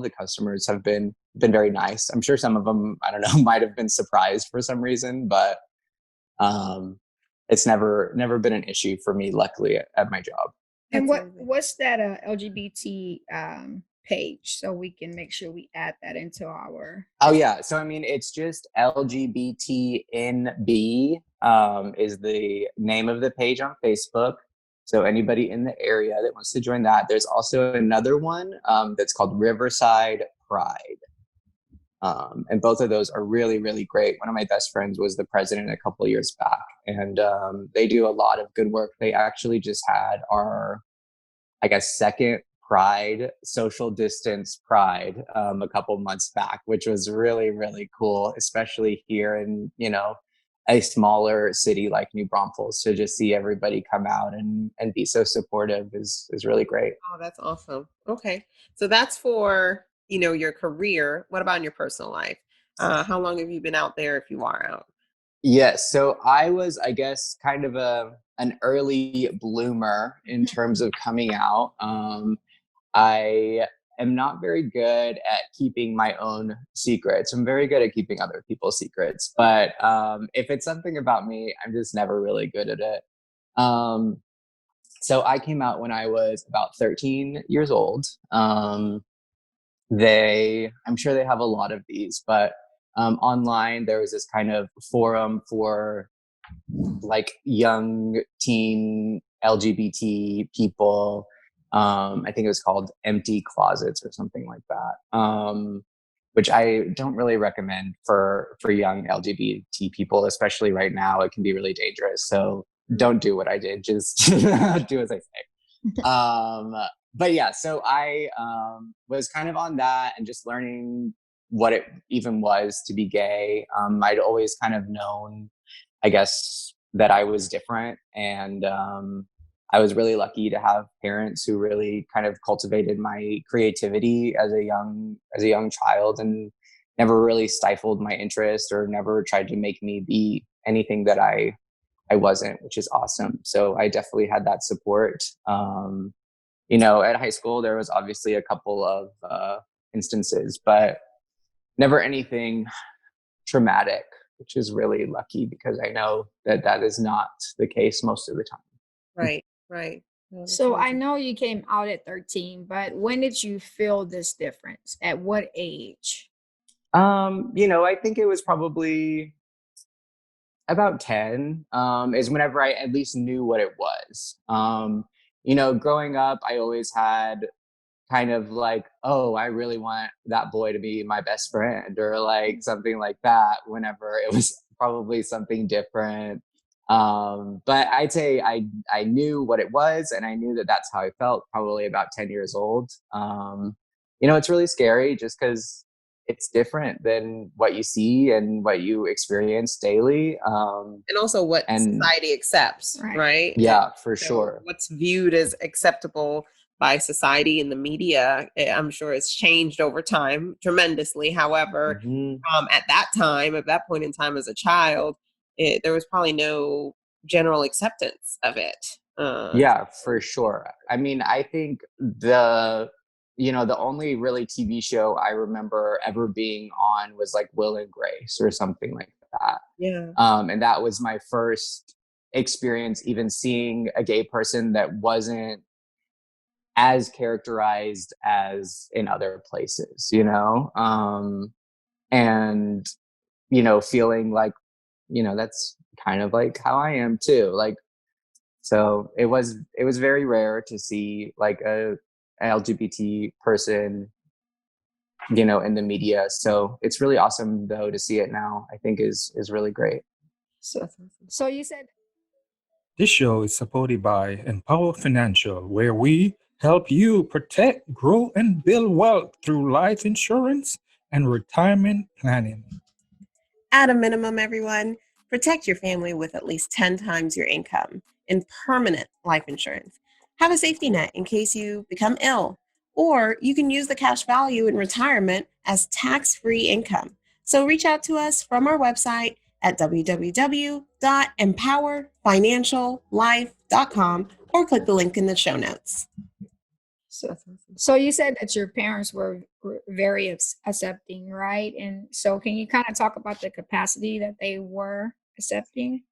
Speaker 3: the customers have been very nice. I'm sure some of them, I don't know, might have been surprised for some reason, but it's never been an issue for me, luckily, at my job.
Speaker 5: And
Speaker 4: That's amazing.
Speaker 5: what's that LGBT page, so we can make sure we add that into our.
Speaker 3: Oh yeah, so I mean, it's just LGBTNB is the name of the page on Facebook. So anybody in the area that wants to join that. There's also another one that's called Riverside Pride. And both of those are really, really great. One of my best friends was the president a couple of years back, and they do a lot of good work. They actually just had our, I guess, second Pride, social distance Pride, a couple months back, which was really, really cool, especially here in, a smaller city like New Braunfels. To just see everybody come out and be so supportive is really great.
Speaker 4: Oh, that's awesome. Okay. So that's for, your career. What about in your personal life? How long have you been out there if you are out?
Speaker 3: Yes. So I was, I guess, kind of an early bloomer in terms of coming out. I am not very good at keeping my own secrets. I'm very good at keeping other people's secrets. But if it's something about me, I'm just never really good at it. So I came out when I was about 13 years old. I'm sure they have a lot of these, but online there was this kind of forum for like young teen LGBT people. I think it was called Empty Closets or something like that, which I don't really recommend for young LGBT people, especially right now. It can be really dangerous. So don't do what I did. Just do as I say. But yeah, so I was kind of on that and just learning what it even was to be gay. I'd always kind of known, I guess, that I was different, and I was really lucky to have parents who really kind of cultivated my creativity as a young child, and never really stifled my interest or never tried to make me be anything that I wasn't, which is awesome. So I definitely had that support. At high school, there was obviously a couple of instances, but never anything traumatic, which is really lucky because I know that is not the case most of the time.
Speaker 4: Right. No, that's
Speaker 5: So I
Speaker 4: amazing.
Speaker 5: know you came out at 13, but when did you feel this difference? At what age?
Speaker 3: I think it was probably about 10, is whenever I at least knew what it was. Growing up, I always had kind of like, oh, I really want that boy to be my best friend, or like something like that, whenever it was probably something different. But I'd say I knew what it was, and I knew that that's how I felt probably about 10 years old. It's really scary just because it's different than what you see and what you experience daily.
Speaker 4: And also what
Speaker 3: And
Speaker 4: society accepts,
Speaker 5: Right.
Speaker 4: right?
Speaker 3: yeah, for
Speaker 4: So
Speaker 3: sure.
Speaker 4: what's viewed as acceptable by society and the media, I'm sure it's changed over time tremendously. However,
Speaker 3: Mhm.
Speaker 4: at that point in time as a child, there was probably no general acceptance of it.
Speaker 3: Yeah, for sure. I mean, I think the only really TV show I remember ever being on was like Will and Grace or something like that.
Speaker 4: Yeah.
Speaker 3: And that was my first experience even seeing a gay person that wasn't as characterized as in other places, and, feeling like, that's kind of like how I am too. Like, so it was very rare to see like an LGBT person, in the media. So it's really awesome though to see it now. I think is really great.
Speaker 4: So,
Speaker 5: So you said
Speaker 6: This show is supported by Empower Financial, where we help you protect, grow, and build wealth through life insurance and retirement planning.
Speaker 4: at a minimum, everyone, protect your family with at least 10 times your income in permanent life insurance. Have a safety net in case you become ill, or you can use the cash value in retirement as tax-free income. So reach out to us from our website at www.empowerfinanciallife.com or click the link in the show notes.
Speaker 5: So,
Speaker 4: That's awesome.
Speaker 5: so you said that your parents were very accepting, right? And so can you kind of talk about the capacity that they were accepting?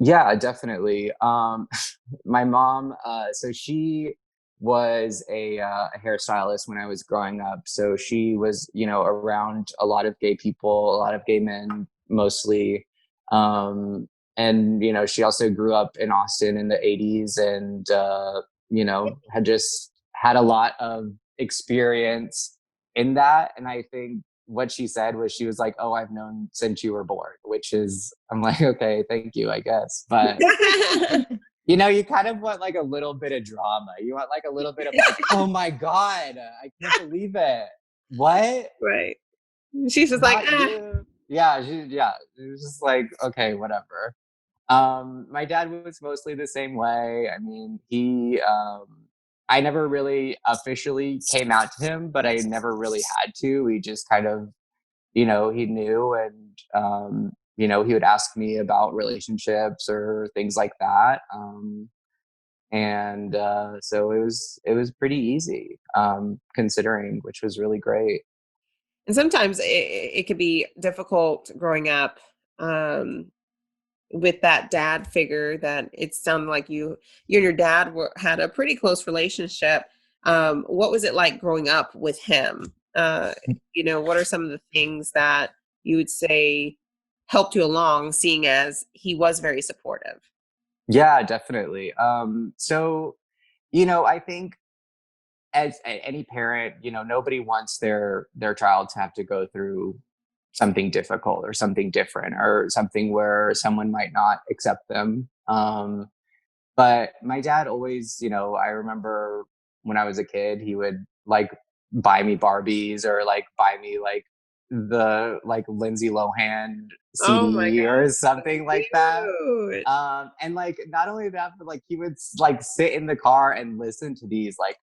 Speaker 3: Yeah, definitely. My mom, so she was a hairstylist when I was growing up. So she was, around a lot of gay people, a lot of gay men mostly. And, she also grew up in Austin in the 80s and, had just had a lot of experience in that. And I think what she said was she was like, "Oh, I've known since you were born," which is, I'm like, okay, thank you, I guess. But you kind of want like a little bit of drama. You want like a little bit of like, oh my God, I can't believe it. What?
Speaker 4: Right. She's just like,
Speaker 3: Not you. Yeah, it was just like, okay, whatever. My dad was mostly the same way. I mean, I never really officially came out to him, but I never really had to. We just kind of, he knew, and he would ask me about relationships or things like that. And so it was pretty easy, considering, which was really great.
Speaker 4: and sometimes it could be difficult growing up with that dad figure that it sounded like you and your dad had a pretty close relationship. What was it like growing up with him? What are some of the things that you would say helped you along, seeing as he was very supportive?
Speaker 3: Yeah, definitely. So I think as any parent, nobody wants their child to have to go through something difficult or something different or something where someone might not accept them. But my dad always, I remember when I was a kid, he would like buy me Barbies or like buy me like the like Lindsay Lohan
Speaker 4: Oh my
Speaker 3: CD or
Speaker 4: gosh, so
Speaker 3: something like that.
Speaker 4: cute.
Speaker 3: And like not only that, but like he would like sit in the car and listen to these like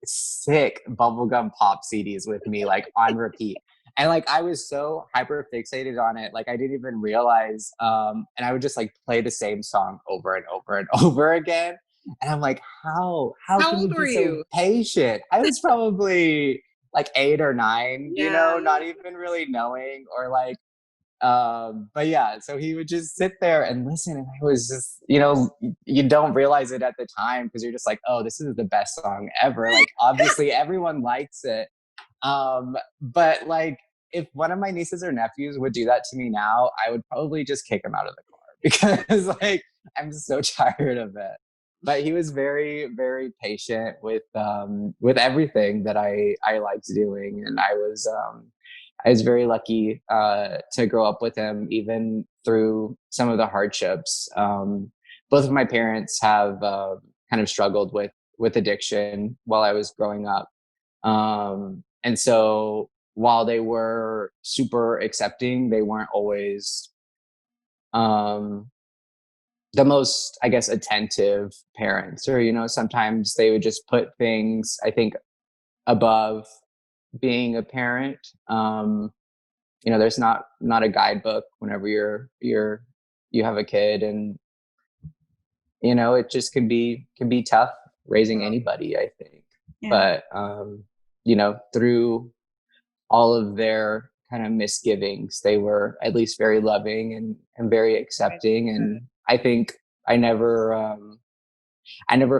Speaker 3: sick bubblegum pop CDs with me like on repeat. And like I was so hyper fixated on it, like I didn't even realize. And I would just like play the same song over and over and over again. And I'm like, how
Speaker 4: How
Speaker 3: can
Speaker 4: old
Speaker 3: you
Speaker 4: were
Speaker 3: be so
Speaker 4: you?
Speaker 3: patient? I was probably like 8 or 9,
Speaker 4: Yeah.
Speaker 3: not even really knowing, or like but yeah, so he would just sit there and listen, and I was just, you don't realize it at the time because you're just like, oh, this is the best song ever, like obviously everyone likes it. But like if one of my nieces or nephews would do that to me now, I would probably just kick him out of the car because like I'm so tired of it. But he was very, very patient with everything that I liked doing, and I was very lucky to grow up with him, even through some of the hardships. Both of my parents have kind of struggled with addiction while I was growing up, and so while they were super accepting, they weren't always um, the most, I guess, attentive parents. Or sometimes they would just put things, I think, above being a parent. There's not a guidebook whenever you have a kid, and it just can be tough raising anybody, I think.
Speaker 5: Yeah.
Speaker 3: But through all of their kind of misgivings, they were at least very loving and very accepting. And I think I never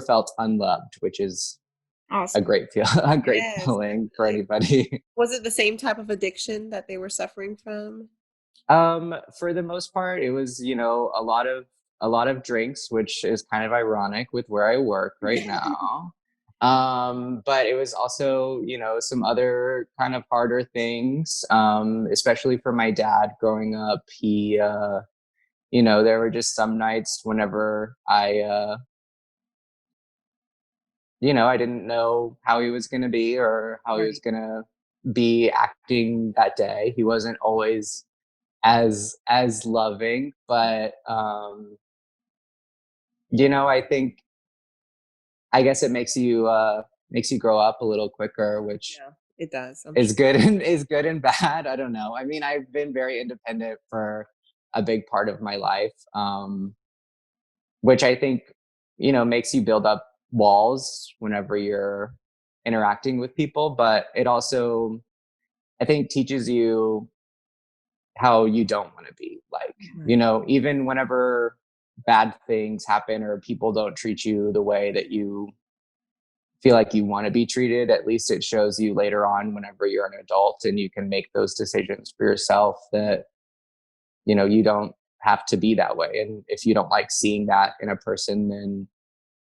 Speaker 3: felt unloved, which is a
Speaker 5: Awesome.
Speaker 3: great
Speaker 4: Yes,
Speaker 3: feeling for
Speaker 4: definitely.
Speaker 3: anybody.
Speaker 4: Was it the same type of addiction that they were suffering from?
Speaker 3: For the most part, it was, a lot of drinks, which is kind of ironic with where I work right now. But it was also, some other kind of harder things, especially for my dad growing up. He, there were just some nights whenever I didn't know how he was going to be or how he was
Speaker 4: Right.
Speaker 3: going to be acting that day. He wasn't always as loving, but I guess it makes you grow up a little quicker, which
Speaker 4: Yeah, it does. I'm
Speaker 3: is
Speaker 4: sure.
Speaker 3: good and bad. I don't know. I mean, I've been very independent for a big part of my life, which I think makes you build up walls whenever you're interacting with people, but it also, I think, teaches you how you don't want to be. Like, you know, even whenever bad things happen or people don't treat you the way that you feel like you want to be treated, at least it shows you later on whenever you're an adult and you can make those decisions for yourself that, you know, you don't have to be that way. And if you don't like seeing that in a person, then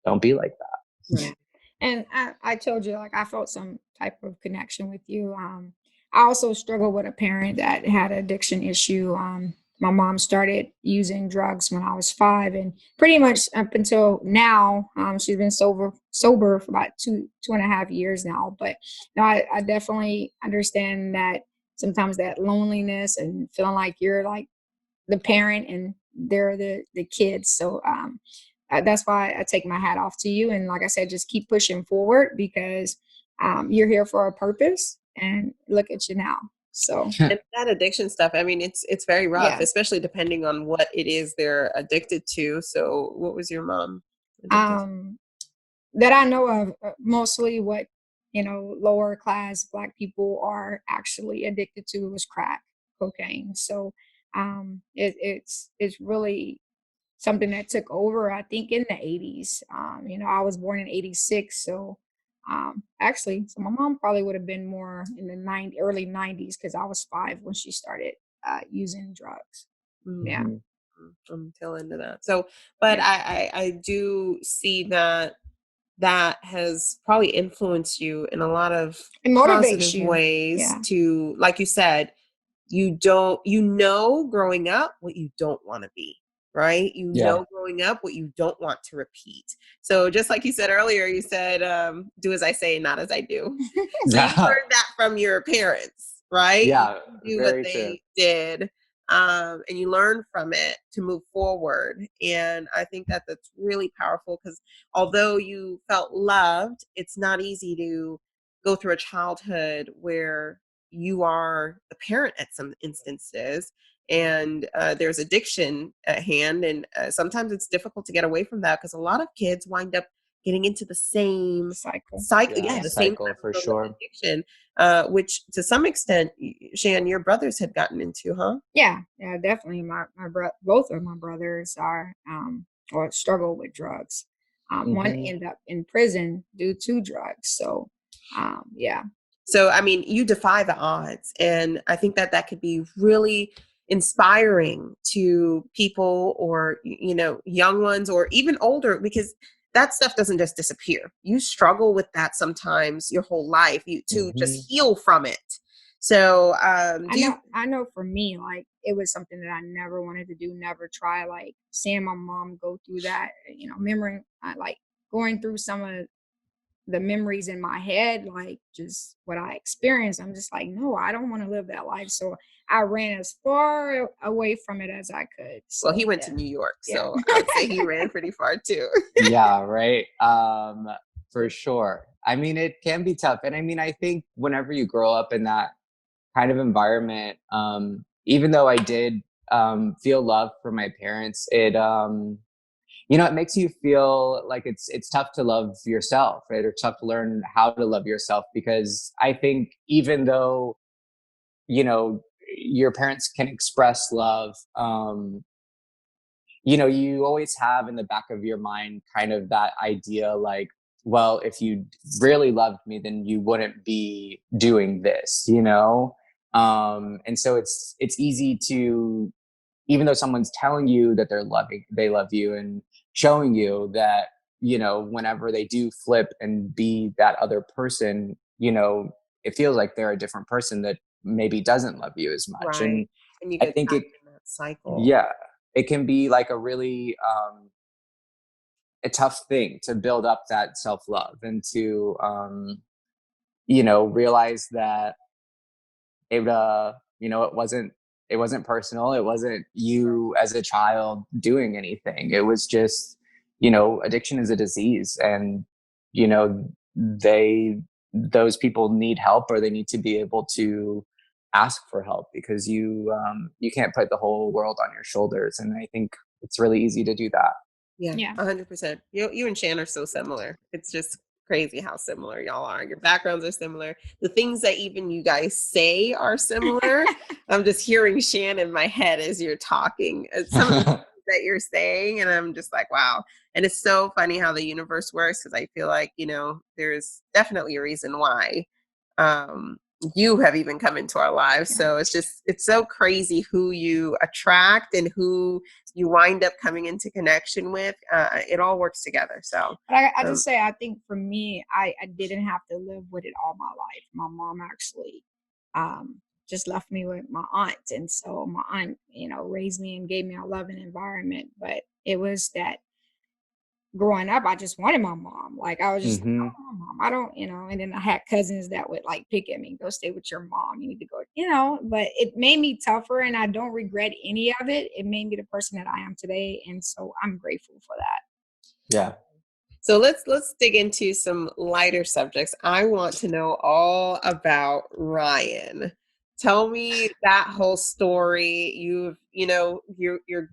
Speaker 3: don't be like that.
Speaker 5: Right. And I told you, like, I felt some type of connection with you. I also struggled with a parent that had an addiction issue. My mom started using drugs when I was 5, and pretty much up until now, she's been sober for about two and a half years now. But no, I definitely understand that sometimes that loneliness and feeling like you're like the parent and they're the kids. So that's why I take my hat off to you. And like I said, just keep pushing forward because you're here for a purpose. And look at you now. So
Speaker 4: and that addiction stuff, I mean, it's very rough,
Speaker 5: Yeah.
Speaker 4: especially depending on what it is they're addicted to. So what was your mom addicted to?
Speaker 5: that I know of, mostly what lower class Black people are actually addicted to was crack cocaine. So it's really something that took over, I think, in the 80s. I was born in 86. So actually, so my mom probably would have been more in the early 90s because I was 5 when she started using drugs. Yeah.
Speaker 4: I'm tail into that. So, but
Speaker 5: Yeah.
Speaker 4: I do see that has probably influenced you in a lot of
Speaker 5: It motivates
Speaker 4: positive
Speaker 5: you.
Speaker 4: ways
Speaker 5: Yeah.
Speaker 4: to, like you said, you know growing up what you don't want to be, right? You
Speaker 3: Yeah.
Speaker 4: know growing up what you don't want to repeat. So just like you said earlier, you said do as I say, not as I do. So you learned that from your parents, right?
Speaker 3: Yeah,
Speaker 4: You do what
Speaker 3: very true.
Speaker 4: they did, and you learn from it to move forward. And I think that that's really powerful because although you felt loved, it's not easy to go through a childhood where you are the parent at some instances and there's addiction at hand, and sometimes it's difficult to get away from that because a lot of kids wind up getting into the same
Speaker 5: Cycle.
Speaker 3: Yeah,
Speaker 4: the same
Speaker 3: cycle
Speaker 4: type
Speaker 3: for
Speaker 4: of
Speaker 3: sure.
Speaker 4: addiction, which to some extent, Shan, your brothers had gotten into, huh?
Speaker 5: Yeah, definitely. Both of my brothers are or struggle with drugs. One
Speaker 3: Mhm.
Speaker 5: ended up in prison due to drugs. So, yeah.
Speaker 4: So, I mean, you defy the odds. And I think that that could be really inspiring to people or, young ones or even older, because that stuff doesn't just disappear. You struggle with that sometimes your whole life to just
Speaker 3: Mhm.
Speaker 4: heal from it. So,
Speaker 5: I know for me, like it was something that I never wanted to do, never try. Like seeing my mom go through that, memory, like going through some of the memories in my head, like just what I experienced. I'm just like, no, I don't want to live that life. So I ran as far away from it as I could.
Speaker 4: well, he
Speaker 5: So
Speaker 4: went to New York,
Speaker 5: yeah.
Speaker 4: so I would say he ran pretty far too.
Speaker 3: Yeah, right. For sure. I mean, it can be tough. And I mean, I think whenever you grow up in that kind of environment, even though I did feel love from my parents, it makes you feel like it's tough to love yourself, right? Or tough to learn how to love yourself, because I think even though, your parents can express love, you always have in the back of your mind kind of that idea like, well, if you really loved me, then you wouldn't be doing this. And so it's easy to, even though someone's telling you that they love you and showing you that, whenever they do flip and be that other person, it feels like they're a different person that maybe doesn't love you as much.
Speaker 4: Right.
Speaker 3: And
Speaker 4: And you
Speaker 3: I
Speaker 4: get
Speaker 3: think
Speaker 4: trapped in that cycle.
Speaker 3: yeah, it can be like a really, a tough thing to build up that self-love and to, realize that it wasn't personal. It wasn't you as a child doing anything. It was just, addiction is a disease, and, you know, those people need help, or they need to be able to ask for help, because you can't put the whole world on your shoulders. And I think it's really easy to do that.
Speaker 4: Yeah,
Speaker 5: Yeah.
Speaker 4: 100%. You and Shan are so similar. It's just crazy how similar y'all are. Your backgrounds are similar. The things that even you guys say are similar. I'm just hearing Shan in my head as you're talking. Some of the things that you're saying, and I'm just like, wow. And it's so funny how the universe works, because I feel like, there's definitely a reason why you have even come into our lives. So it's so crazy who you attract and who you wind up coming into connection with. It all works together. So
Speaker 5: I just say, I think for me, I didn't have to live with it all my life. My mom actually just left me with my aunt. And so my aunt, raised me and gave me a loving environment. But it was that growing up, I just wanted my mom. Like, I was just, I want my mom. I don't, and then I had cousins that would like pick at me, go stay with your mom. You need to go, but it made me tougher, and I don't regret any of it. It made me the person that I am today. And so I'm grateful for that.
Speaker 3: Yeah.
Speaker 4: So let's dig into some lighter subjects. I want to know all about Ryan. Tell me that whole story. You're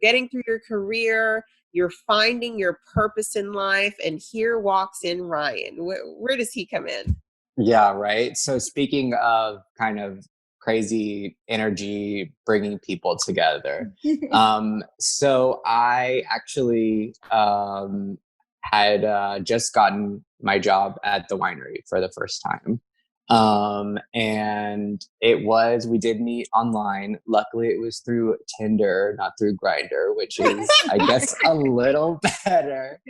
Speaker 4: getting through your career, you're finding your purpose in life, and here walks in Ryan. Where does he come in?
Speaker 3: Yeah, right. So speaking of kind of crazy energy bringing people together, so I actually had just gotten my job at the winery for the first time. And we did meet online. Luckily it was through Tinder, not through Grindr, which is, I guess, a little better.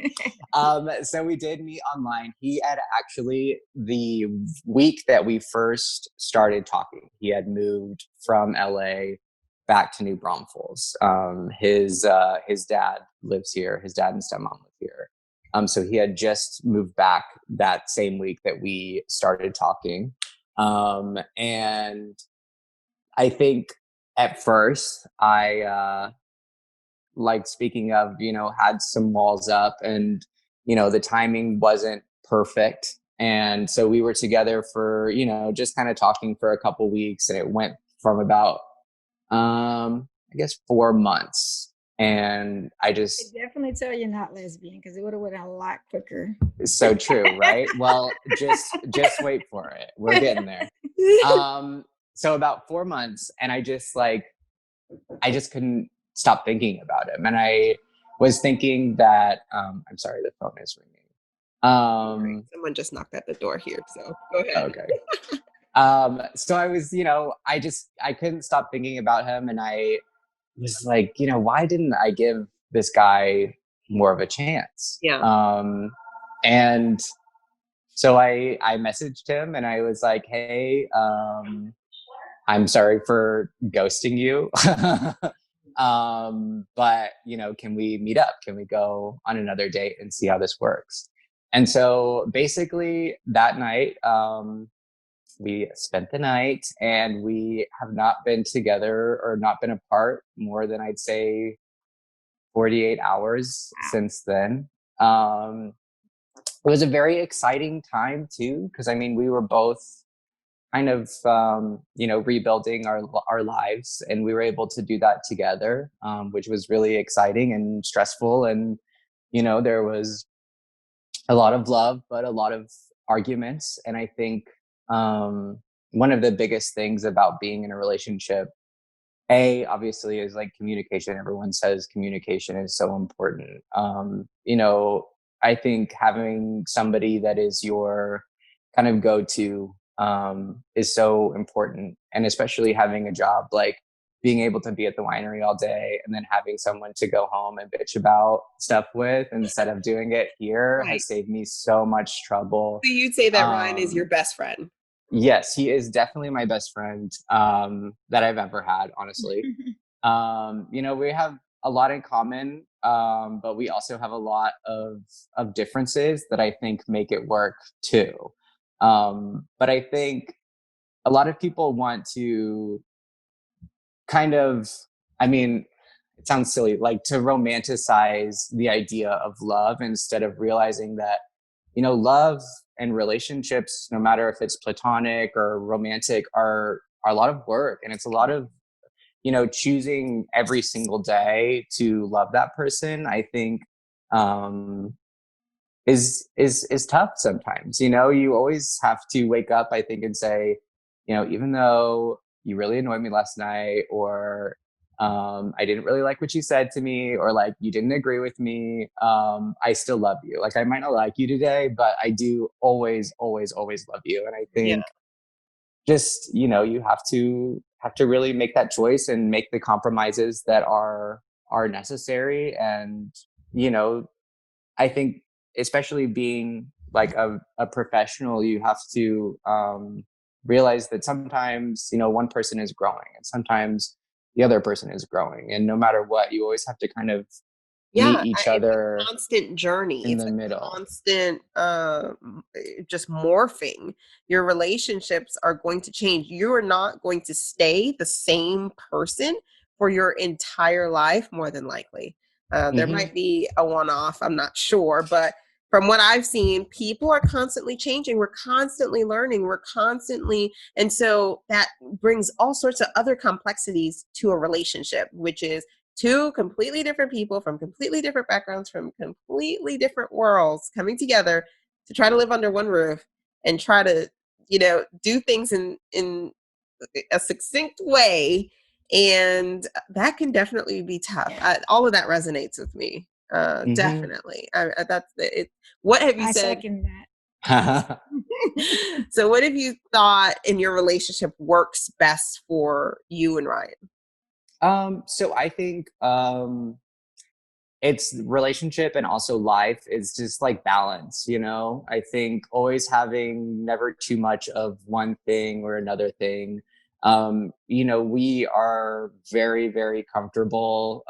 Speaker 3: So we did meet online. He had actually, the week that we first started talking, he had moved from LA back to New Braunfels. His dad lives here. His dad and stepmom live here. So he had just moved back that same week that we started talking. And I think at first I, like, speaking of, had some walls up, and, the timing wasn't perfect. And so we were together for, just kind of talking for a couple weeks, and it went from about, I guess 4 months. And I just
Speaker 5: definitely tell you're not lesbian, because it would have went a lot quicker.
Speaker 3: So true, right? Well, just wait for it. We're getting there. So about 4 months, and I just couldn't stop thinking about him. And I was thinking that I'm sorry, the phone is ringing.
Speaker 4: Someone just knocked at the door here, so go ahead.
Speaker 3: Okay. So I was, I couldn't stop thinking about him, and I was like, why didn't I give this guy more of a chance?
Speaker 4: Yeah.
Speaker 3: And so I messaged him, and I was like, hey, I'm sorry for ghosting you. But, can we meet up? Can we go on another date and see how this works? And so basically that night, we spent the night, and we have not been together or not been apart more than, I'd say, 48 hours since then. It was a very exciting time too, because we were both kind of rebuilding our lives, and we were able to do that together, which was really exciting and stressful. And there was a lot of love, but a lot of arguments. And I think one of the biggest things about being in a relationship, obviously, is like communication. Everyone says communication is so important. I think having somebody that is your kind of go-to is so important. And especially having a job, like being able to be at the winery all day and then having someone to go home and bitch about stuff with instead of doing it here has saved me so much trouble.
Speaker 4: So you'd say that Ryan is your best friend?
Speaker 3: Yes, he is definitely my best friend that I've ever had, honestly. We have a lot in common, but we also have a lot of differences that I think make it work too. But I think a lot of people want to kind of, it sounds silly, like to romanticize the idea of love instead of realizing that, love and relationships, no matter if it's platonic or romantic, are a lot of work. And it's a lot of, choosing every single day to love that person. I think is tough sometimes. You know, you always have to wake up, I think, and say, you know, even though you really annoyed me last night, or I didn't really like what you said to me, or like you didn't agree with me, I still love you. Like I might not like you today, but I do always, always, always love you. And I
Speaker 4: Yeah.
Speaker 3: think just, you know, you have to really make that choice and make the compromises that are necessary. And, you know, I think especially being like a professional, you have to realize that sometimes, you know, one person is growing and sometimes the other person is growing. And no matter what, you always have to kind of meet
Speaker 4: Yeah,
Speaker 3: each
Speaker 4: it's
Speaker 3: other
Speaker 4: a constant journey.
Speaker 3: in
Speaker 4: It's
Speaker 3: the
Speaker 4: a
Speaker 3: middle.
Speaker 4: constant, just morphing. Your relationships are going to change. You are not going to stay the same person for your entire life, more than likely. There
Speaker 3: Hmm.
Speaker 4: might be a one-off, I'm not sure, but from what I've seen, people are constantly changing. We're constantly learning. We're constantly, and so that brings all sorts of other complexities to a relationship, which is two completely different people from completely different backgrounds, from completely different worlds coming together to try to live under one roof and try to, you know, do things in a succinct way. And that can definitely be tough. All of that resonates with me.
Speaker 3: Hmm.
Speaker 4: Definitely. That's it. What have you
Speaker 5: I
Speaker 4: said?
Speaker 5: second that.
Speaker 4: So what have you thought in your relationship works best for you and Ryan?
Speaker 3: So I think it's relationship and also life is just like balance, you know. I think always having never too much of one thing or another thing. You know, we are very, very comfortable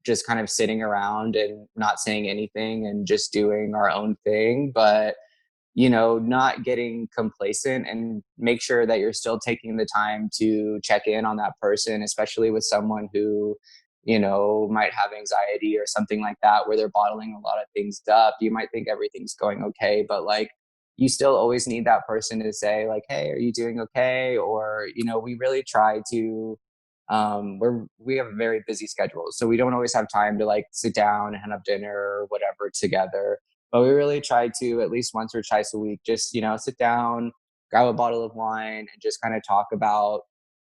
Speaker 3: just kind of sitting around and not saying anything and just doing our own thing, but you know, not getting complacent, and make sure that you're still taking the time to check in on that person, especially with someone who, you know, might have anxiety or something like that, where they're bottling a lot of things up. You might think everything's going okay, but like, you still always need that person to say, like, hey, are you doing okay? Or, you know, we really try to, we have a very busy schedule. So we don't always have time to like sit down and have dinner or whatever together, but we really try to at least once or twice a week just, you know, sit down, grab a bottle of wine, and just kind of talk about,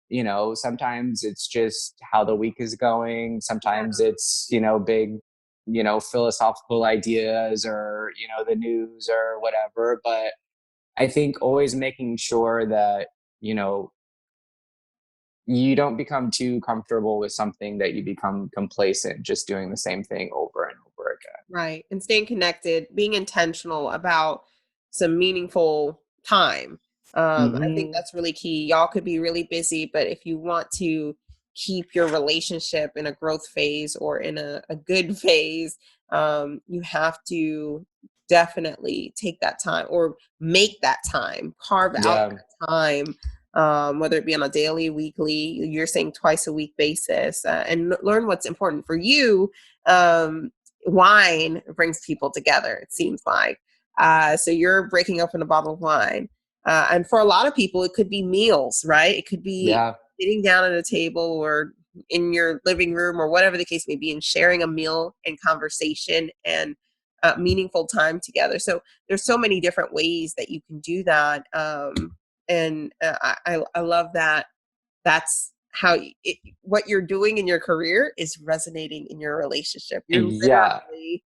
Speaker 3: you know, sometimes it's just how the week is going, sometimes it's, you know, big, you know, philosophical ideas, or, you know, the news or whatever. But I think always making sure that, you know, you don't become too comfortable with something that you become complacent just doing the same thing over and over again.
Speaker 4: Right. And staying connected, being intentional about some meaningful time. I think
Speaker 3: Hmm.
Speaker 4: that's really key. Y'all could be really busy, but if you want to keep your relationship in a growth phase or in a good phase, you have to definitely take that time or make that time, carve out
Speaker 3: Yeah.
Speaker 4: that time, whether it be on a daily, weekly, you're saying twice a week basis, and learn what's important for you. Wine brings people together, it seems like. So you're breaking open a bottle of wine. And for a lot of people, it could be meals, right? It could be
Speaker 3: Yeah.
Speaker 4: sitting down at a table or in your living room or whatever the case may be, and sharing a meal and conversation and meaningful time together. So there's so many different ways that you can do that. And I love that that's how what you're doing in your career is resonating in your relationship. You're
Speaker 3: Yeah.
Speaker 4: literally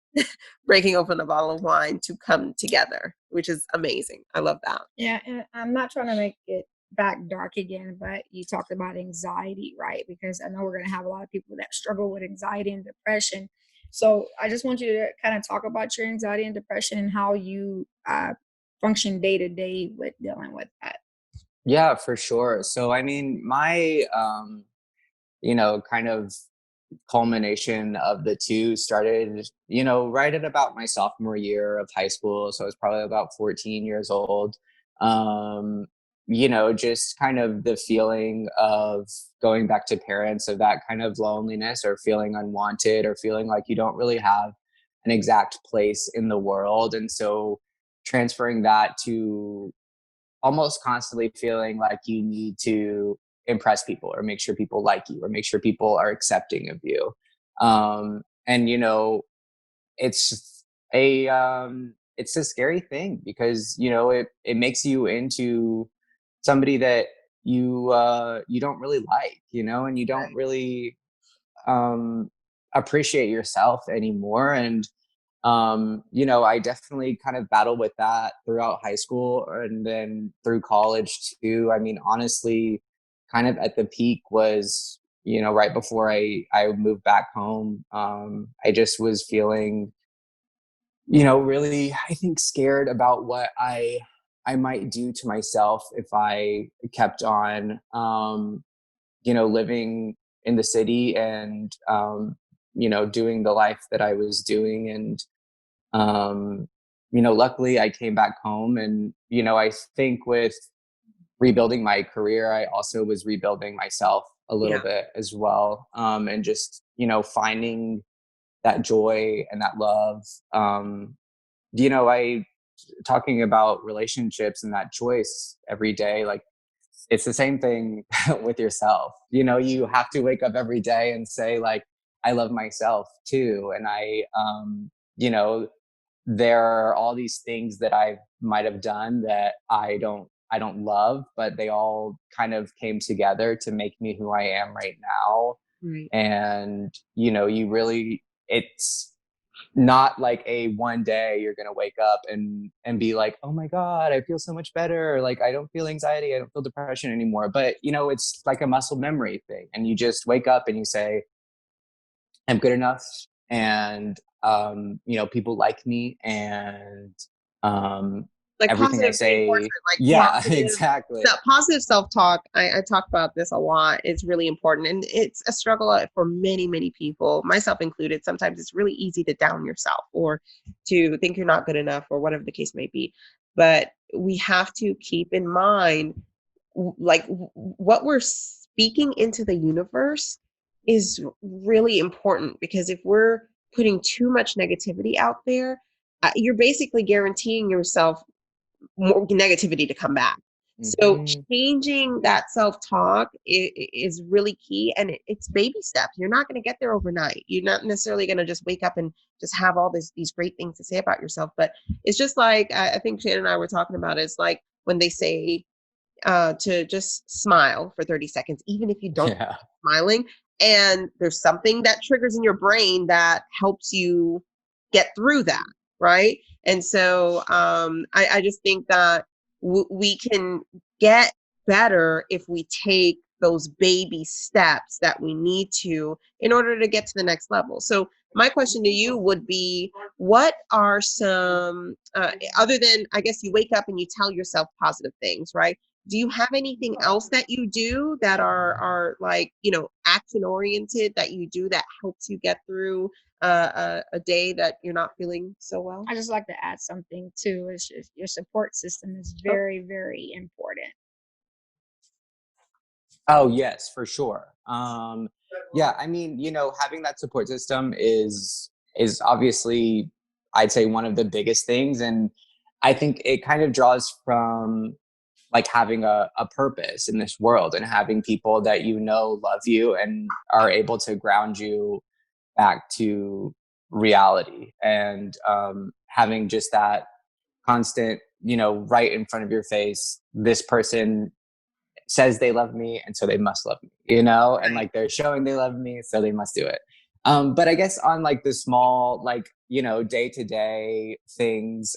Speaker 4: breaking open a bottle of wine to come together, which is amazing. I love that.
Speaker 5: Yeah, and I'm not trying to make it back dark again, but you talked about anxiety, right? Because I know we're going to have a lot of people that struggle with anxiety and depression. So I just want you to kind of talk about your anxiety and depression and how you function day to day with dealing with that.
Speaker 3: Yeah, for sure. So, I mean, my, you know, kind of culmination of the two started, you know, right at about my sophomore year of high school. So I was probably about 14 years old. Um, you know, just kind of the feeling of going back to parents, of that kind of loneliness or feeling unwanted or feeling like you don't really have an exact place in the world. And so transferring that to almost constantly feeling like you need to impress people or make sure people like you or make sure people are accepting of you. And you know, it's a it's a scary thing because, you know, it makes you into somebody that you don't really like, you know, and you don't really appreciate yourself anymore. And you know, I definitely kind of battled with that throughout high school and then through college too. I mean, honestly, kind of at the peak was, you know, right before I moved back home. I just was feeling, you know, really, I think, scared about what I might do to myself if I kept on, you know, living in the city and, you know, doing the life that I was doing. And, you know, luckily I came back home and, you know, I think with rebuilding my career, I also was rebuilding myself a little bit as well. And just, you know, finding that joy and that love. You know, I talking about relationships and that choice every day, like it's the same thing with yourself. You know, you have to wake up every day and say like, I love myself too. And you know, there are all these things that I might have done that I don't love, but they all kind of came together to make me who I am right now.
Speaker 4: Right.
Speaker 3: And, you know, you really, it's not like a one day you're going to wake up and be like, oh my God, I feel so much better. Or like, I don't feel anxiety. I don't feel depression anymore. But, you know, it's like a muscle memory thing. And you just wake up and you say, I'm good enough. And, you know, people like me and,
Speaker 4: Like
Speaker 3: everything I
Speaker 4: positive
Speaker 3: say.
Speaker 4: reinforcement, like
Speaker 3: Yeah,
Speaker 4: positive,
Speaker 3: exactly.
Speaker 4: so positive self-talk. I talk about this a lot. It's really important. And it's a struggle for many, many people, myself included. Sometimes it's really easy to down yourself or to think you're not good enough or whatever the case may be. But we have to keep in mind, what we're speaking into the universe is really important, because if we're putting too much negativity out there, you're basically guaranteeing yourself more negativity to come back. So
Speaker 3: Mhm.
Speaker 4: changing that self-talk is really key, and it's baby steps. You're not going to get there overnight. You're not necessarily going to just wake up and just have all these great things to say about yourself. But it's just like, I think Shannon and I were talking about it. It's like when they say to just smile for 30 seconds, even if you don't
Speaker 3: Yeah.
Speaker 4: smiling, and there's something that triggers in your brain that helps you get through that, right? And so I just think that we can get better if we take those baby steps that we need to in order to get to the next level. So my question to you would be, what are some other than, I guess, you wake up and you tell yourself positive things, right? Do you have anything else that you do that are like, you know, action oriented, that you do that helps you get through a day that you're not feeling so well?
Speaker 5: I just like to add something too. Is just your support system is very, very important.
Speaker 3: Oh yes, for sure. Yeah, I mean, you know, having that support system is obviously, I'd say, one of the biggest things. And I think it kind of draws from like having a purpose in this world and having people that, you know, love you and are able to ground you back to reality. And having just that constant, you know, right in front of your face, this person says they love me, and so they must love me, you know, and
Speaker 4: Right.
Speaker 3: like they're showing they love me, so they must do it. But I guess on like the small, like, you know, day to day things,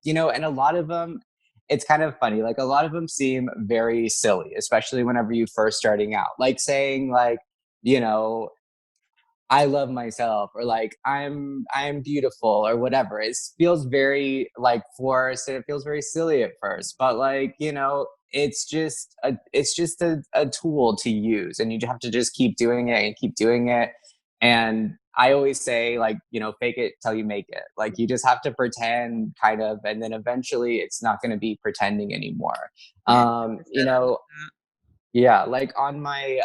Speaker 3: you know, and a lot of them, it's kind of funny. Like a lot of them seem very silly, especially whenever you first starting out, like saying like, you know, I love myself, or like I'm beautiful, or whatever. It feels very like forced and it feels very silly at first, but like, you know, it's just a tool to use, and you have to just keep doing it and keep doing it. And I always say, like, you know, fake it till you make it. Like you just have to pretend kind of, and then eventually it's not going to be pretending anymore.
Speaker 4: Yeah,
Speaker 3: You
Speaker 4: 100%. I love
Speaker 3: know,
Speaker 4: that.
Speaker 3: yeah, like on my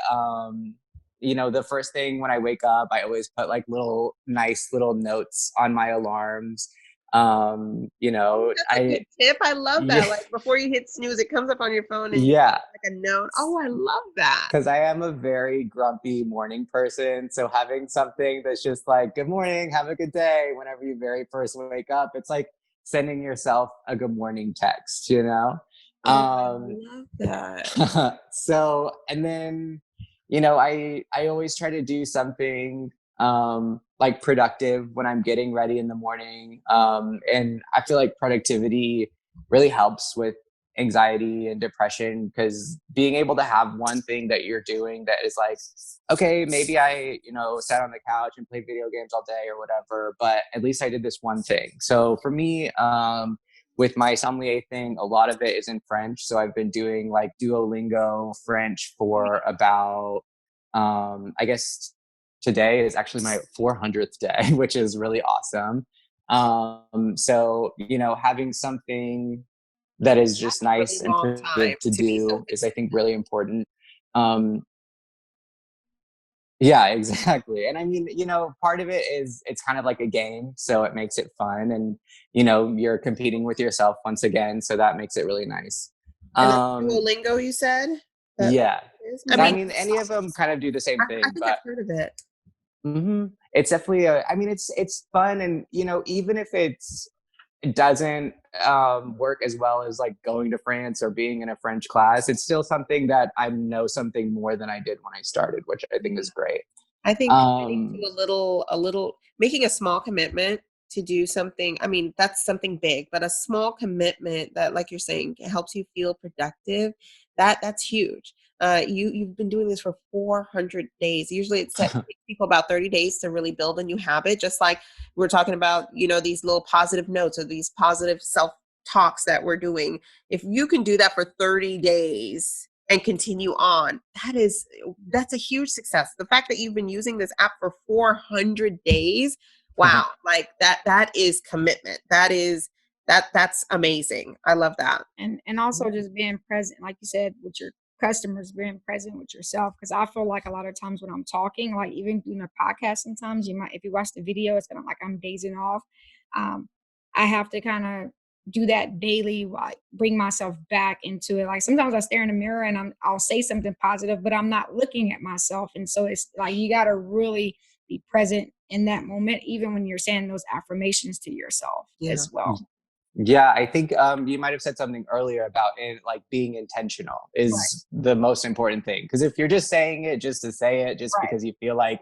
Speaker 3: you know, the first thing when I wake up, I always put like little nice little notes on my alarms. You know,
Speaker 4: That's a good tip. I love
Speaker 3: yeah,
Speaker 4: that. Like before you hit snooze, it comes up on your phone and you
Speaker 3: yeah,
Speaker 4: like a note. Oh, I love that.
Speaker 3: because I am a very grumpy morning person. So having something that's just like, good morning, have a good day, whenever you very first wake up, it's like sending yourself a good morning text, you know?
Speaker 4: Oh, I love that.
Speaker 3: So, and then, I always try to do something like productive when I'm getting ready in the morning. And I feel like productivity really helps with anxiety and depression, because being able to have one thing that you're doing that is like, okay, maybe I, sat on the couch and played video games all day or whatever, but at least I did this one thing. So for me, with my sommelier thing, a lot of it is in French. So I've been doing like Duolingo French for about, I guess today is actually my 400th day, which is really awesome. So, having something that is just nice and
Speaker 4: long time
Speaker 3: to
Speaker 4: to be so
Speaker 3: do is, I think, really important. Yeah, exactly. And I mean, part of it is it's kind of like a game, so it makes it fun, and you're competing with yourself once again, so that makes it really nice.
Speaker 4: And that's Duolingo, you said?
Speaker 3: Yeah.
Speaker 4: I
Speaker 3: I
Speaker 4: mean,
Speaker 3: mean, any of them kind of do the same thing,
Speaker 4: I think
Speaker 3: but
Speaker 4: I've heard of it.
Speaker 3: it's definitely I mean, it's fun, and even if it doesn't work as well as like going to France or being in a French class, it's still something that I know something more than I did when I started, which I think is great.
Speaker 4: I think getting to a little, making a small commitment to do something. I mean, that's something big, but a small commitment that, like you're saying, helps you feel productive. That's huge. You've been doing this for 400 days. Usually it takes people about 30 days to really build a new habit. Just like we're talking about, these little positive notes or these positive self talks that we're doing. If you can do that for 30 days and continue on, that's a huge success. The fact that you've been using this app for 400 days, wow, like that is commitment. That's amazing. I love that.
Speaker 5: And also just being present, like you said, with your customers, being present with yourself. Because I feel like a lot of times when I'm talking, like even doing a podcast, sometimes if you watch the video, it's kind of like I'm dazing off. I have to kind of do that daily, like bring myself back into it. Like sometimes I stare in the mirror and I'll say something positive, but I'm not looking at myself. And so it's like you got to really be present in that moment, even when you're saying those affirmations to yourself as well.
Speaker 3: Yeah, I think you might have said something earlier about it, like being intentional is the most important thing. Because if you're just saying it just to say it, just because you feel like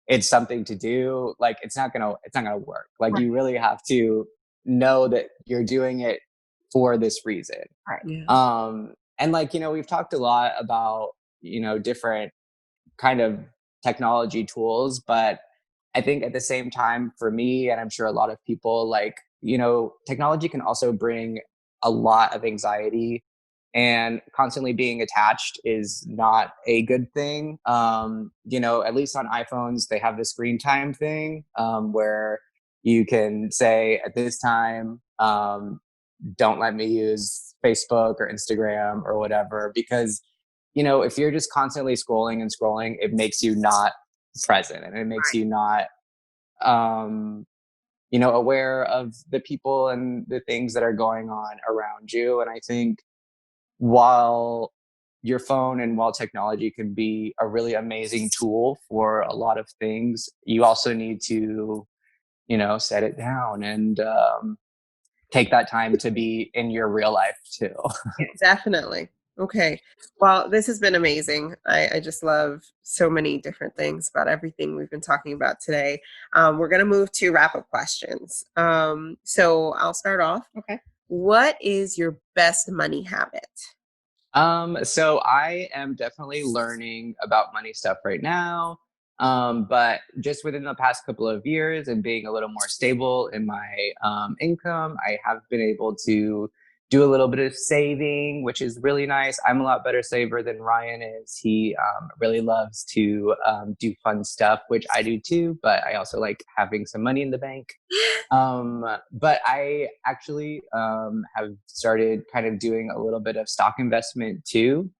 Speaker 3: it's something to do, like it's not gonna work. Like you really have to know that you're doing it for this reason.
Speaker 5: Right.
Speaker 4: Yeah.
Speaker 3: And like we've talked a lot about different kind of technology tools, but I think at the same time, for me, and I'm sure a lot of people, like, technology can also bring a lot of anxiety, and constantly being attached is not a good thing. At least on iPhones, they have the screen time thing, where you can say at this time, don't let me use Facebook or Instagram or whatever, because if you're just constantly scrolling and scrolling, it makes you not present, and it makes you not aware of the people and the things that are going on around you. And I think while your phone and while technology can be a really amazing tool for a lot of things, you also need to set it down and take that time to be in your real life too.
Speaker 4: Definitely. Okay. Well, this has been amazing. I just love so many different things about everything we've been talking about today. We're going to move to wrap-up questions. So I'll start off.
Speaker 5: Okay.
Speaker 4: What is your best money habit?
Speaker 3: So I am definitely learning about money stuff right now. But just within the past couple of years and being a little more stable in my income, I have been able to do a little bit of saving, which is really nice. I'm a lot better saver than Ryan is. He really loves to do fun stuff, which I do too, but I also like having some money in the bank. But I actually have started kind of doing a little bit of stock investment too.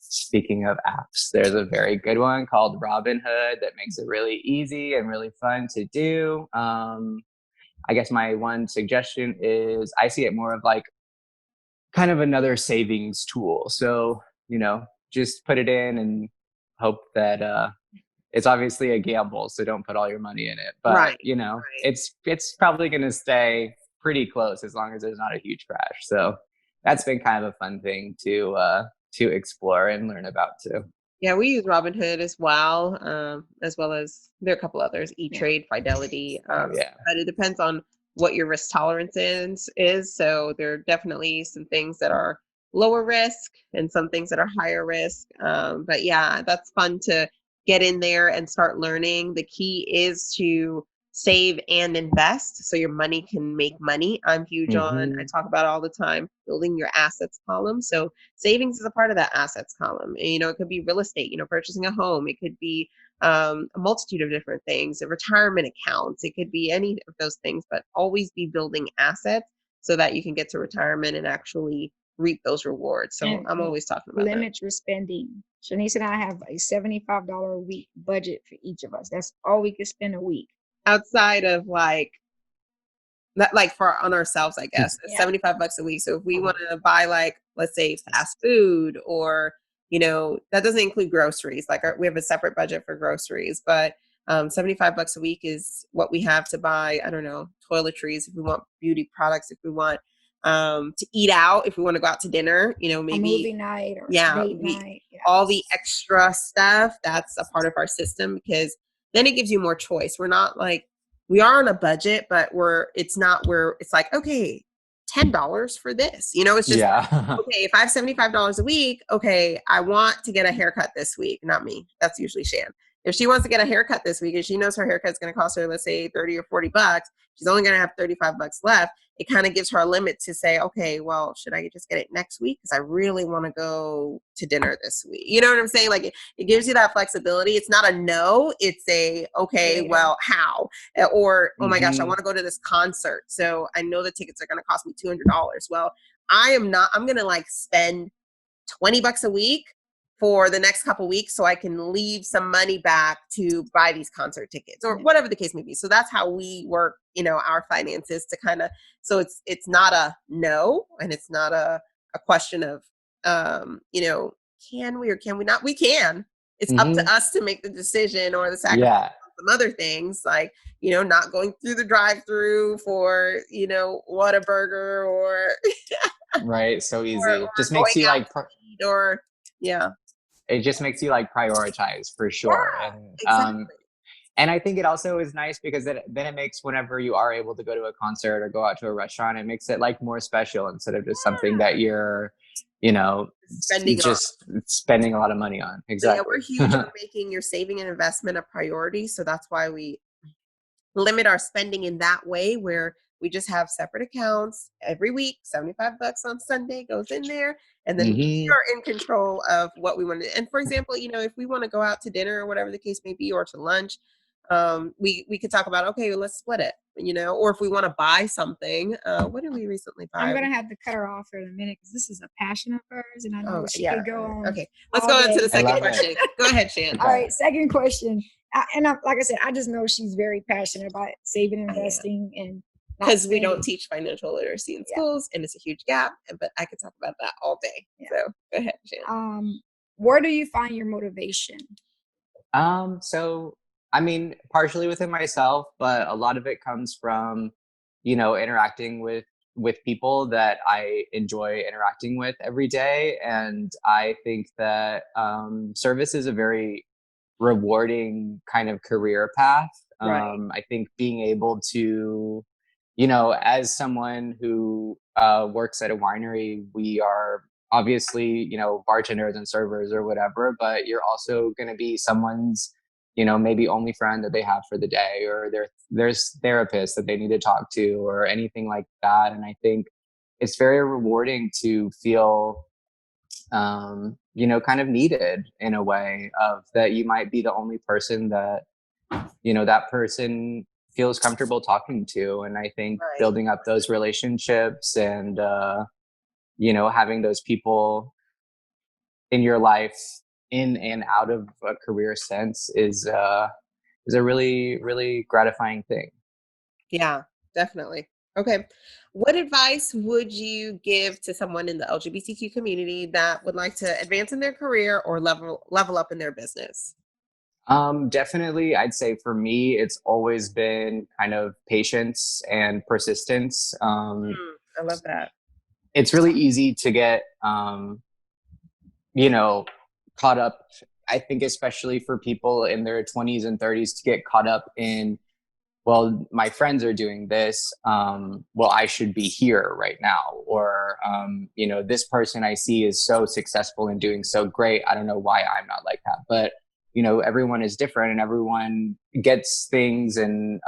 Speaker 3: Speaking of apps, there's a very good one called Robinhood that makes it really easy and really fun to do. I guess my one suggestion is I see it more of like kind of another savings tool. So, just put it in and hope that it's obviously a gamble, so don't put all your money in it. But it's probably going to stay pretty close as long as there's not a huge crash. So that's been kind of a fun thing to explore and learn about too.
Speaker 4: Yeah, we use Robinhood as well as there are a couple others, E-Trade, Fidelity.
Speaker 3: Oh, yeah.
Speaker 4: But it depends on what your risk tolerance is. So there are definitely some things that are lower risk and some things that are higher risk. But yeah, that's fun to get in there and start learning. The key is to save and invest so your money can make money. I'm huge on, I talk about it all the time, building your assets column. So savings is a part of that assets column. And, you know, it could be real estate, you know, purchasing a home. It could be a multitude of different things, retirement accounts. It could be any of those things, but always be building assets so that you can get to retirement and actually reap those rewards. So
Speaker 5: And
Speaker 4: I'm always talking about that.
Speaker 5: limit your spending. Shenice and I have a $75 a week budget for each of us. That's all we could spend a week.
Speaker 4: Outside of like for on ourselves, I guess, it's
Speaker 5: Yeah.
Speaker 4: $75 a week. So if we want to buy like, let's say fast food, or, you know, that doesn't include groceries. Like we have a separate budget for groceries, but $75 a week is what we have to buy. I don't know, toiletries, if we want beauty products, if we want to eat out, if we want to go out to dinner, you know, maybe
Speaker 5: a movie night or date night. Yeah.
Speaker 4: all the extra stuff, that's a part of our system, because then it gives you more choice. We're not like, we are on a budget, but it's not where it's like, okay, $10 for this, you know, it's just, okay, if I have $75 a week, okay, I want to get a haircut this week. Not me. That's usually Shan. If she wants to get a haircut this week and she knows her haircut is going to cost her, let's say 30 or 40 bucks, she's only going to have 35 bucks left. It kind of gives her a limit to say, okay, well, should I just get it next week? Because I really want to go to dinner this week. You know what I'm saying? Like it gives you that flexibility. It's not a no. It's a, okay, well, how? Or, oh my gosh, I want to go to this concert. So I know the tickets are going to cost me $200. Well, I'm going to like spend 20 bucks a week for the next couple weeks so I can leave some money back to buy these concert tickets or whatever the case may be. So that's how we work, you know, our finances to kind of, so it's not a no, and it's not a question of, you know, can we or can we not? We can. It's up to us to make the decision or the sacrifice of some other things, like, you know, not going through the drive-through for, you know, Whataburger or
Speaker 3: right. So easy.
Speaker 4: or
Speaker 3: Just makes you like, it just makes you like prioritize for sure.
Speaker 4: Yeah,
Speaker 3: And
Speaker 4: exactly.
Speaker 3: and I think it also is nice because then it makes, whenever you are able to go to a concert or go out to a restaurant, it makes it like more special instead of just something that you're, you know, spending a lot of money on. Exactly.
Speaker 4: So yeah, we're huge on making your saving and investment a priority. So that's why we limit our spending in that way, where we just have separate accounts every week. 75 bucks on Sunday goes in there, and then we are in control of what we want to. And for example, you know, if we want to go out to dinner or whatever the case may be, or to lunch, we could talk about, okay, well, let's split it, you know. Or if we want to buy something, what did we recently buy?
Speaker 5: I'm gonna have to cut her off for a minute because this is a passion of hers, and I know she could go on.
Speaker 4: Okay, let's go on to the second question. Go ahead, Shan.
Speaker 5: All right, second question. Like I said, I just know she's very passionate about saving, investing, and
Speaker 4: because we don't teach financial literacy in schools, and it's a huge gap. But I could talk about that all day. So go ahead, Shan.
Speaker 5: Where do you find your motivation?
Speaker 3: So I mean, partially within myself, but a lot of it comes from, you know, interacting with people that I enjoy interacting with every day. And I think that service is a very rewarding kind of career path. I think being able to, you know, as someone who works at a winery, we are obviously, you know, bartenders and servers or whatever, but you're also going to be someone's, you know, maybe only friend that they have for the day, or there's therapists that they need to talk to or anything like that. And I think it's very rewarding to feel, you know, kind of needed in a way, of that you might be the only person that, you know, that person feels comfortable talking to. And I think building up those relationships and, you know, having those people in your life in and out of a career sense is a really, really gratifying thing. Yeah,
Speaker 4: definitely. Okay. What advice would you give to someone in the LGBTQ community that would like to advance in their career or level up in their business?
Speaker 3: Definitely, I'd say for me, it's always been kind of patience and persistence.
Speaker 4: I love that.
Speaker 3: It's really easy to get, you know, caught up. I think especially for people in their 20s and 30s to get caught up in, well, my friends are doing this. Well, I should be here right now. Or, this person I see is so successful and doing so great. I don't know why I'm not like that. But, everyone is different and everyone gets things and,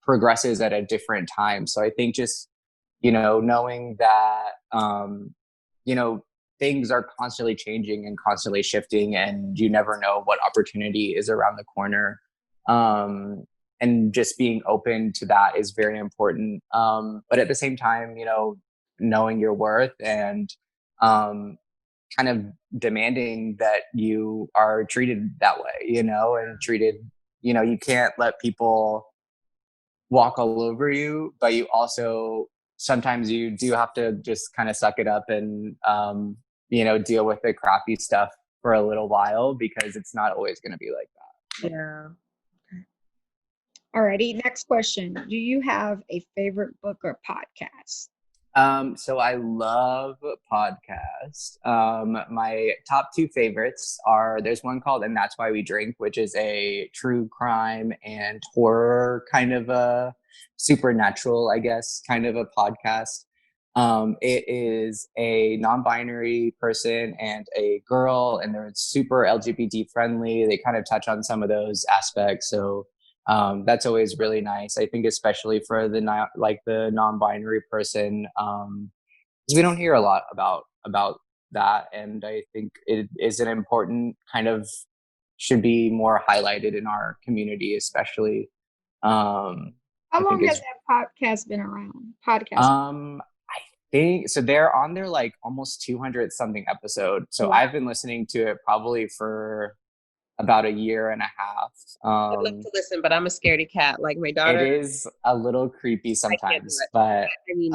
Speaker 3: progresses at a different time. So I think just, knowing that, things are constantly changing and constantly shifting, and you never know what opportunity is around the corner. And just being open to that is very important. But at the same time, knowing your worth and kind of demanding that you are treated that way, and treated, you can't let people walk all over you, but you also, sometimes you do have to just kind of suck it up and, deal with the crappy stuff for a little while, because it's not always going to be like that.
Speaker 4: Yeah.
Speaker 5: Alrighty, next question. Do you have a favorite book or podcast?
Speaker 3: So I love podcasts. My top two favorites are, there's one called And That's Why We Drink, which is a true crime and horror kind of a supernatural, I guess, kind of a podcast. It is a non-binary person and a girl, and they're super LGBT friendly. They kind of touch on some of those aspects. So that's always really nice. I think especially for the non-binary person, because we don't hear a lot about that, and I think it is an important kind of, should be more highlighted in our community, especially.
Speaker 5: How long has that podcast been around?
Speaker 3: I think so. They're on their like almost 200 something episode. So
Speaker 5: Wow.
Speaker 3: I've been listening to it probably for about a year and a half.
Speaker 4: I'd love to listen, but I'm a scaredy cat. Like my daughter.
Speaker 3: It is a little creepy sometimes,
Speaker 4: it.
Speaker 3: but
Speaker 4: I mean,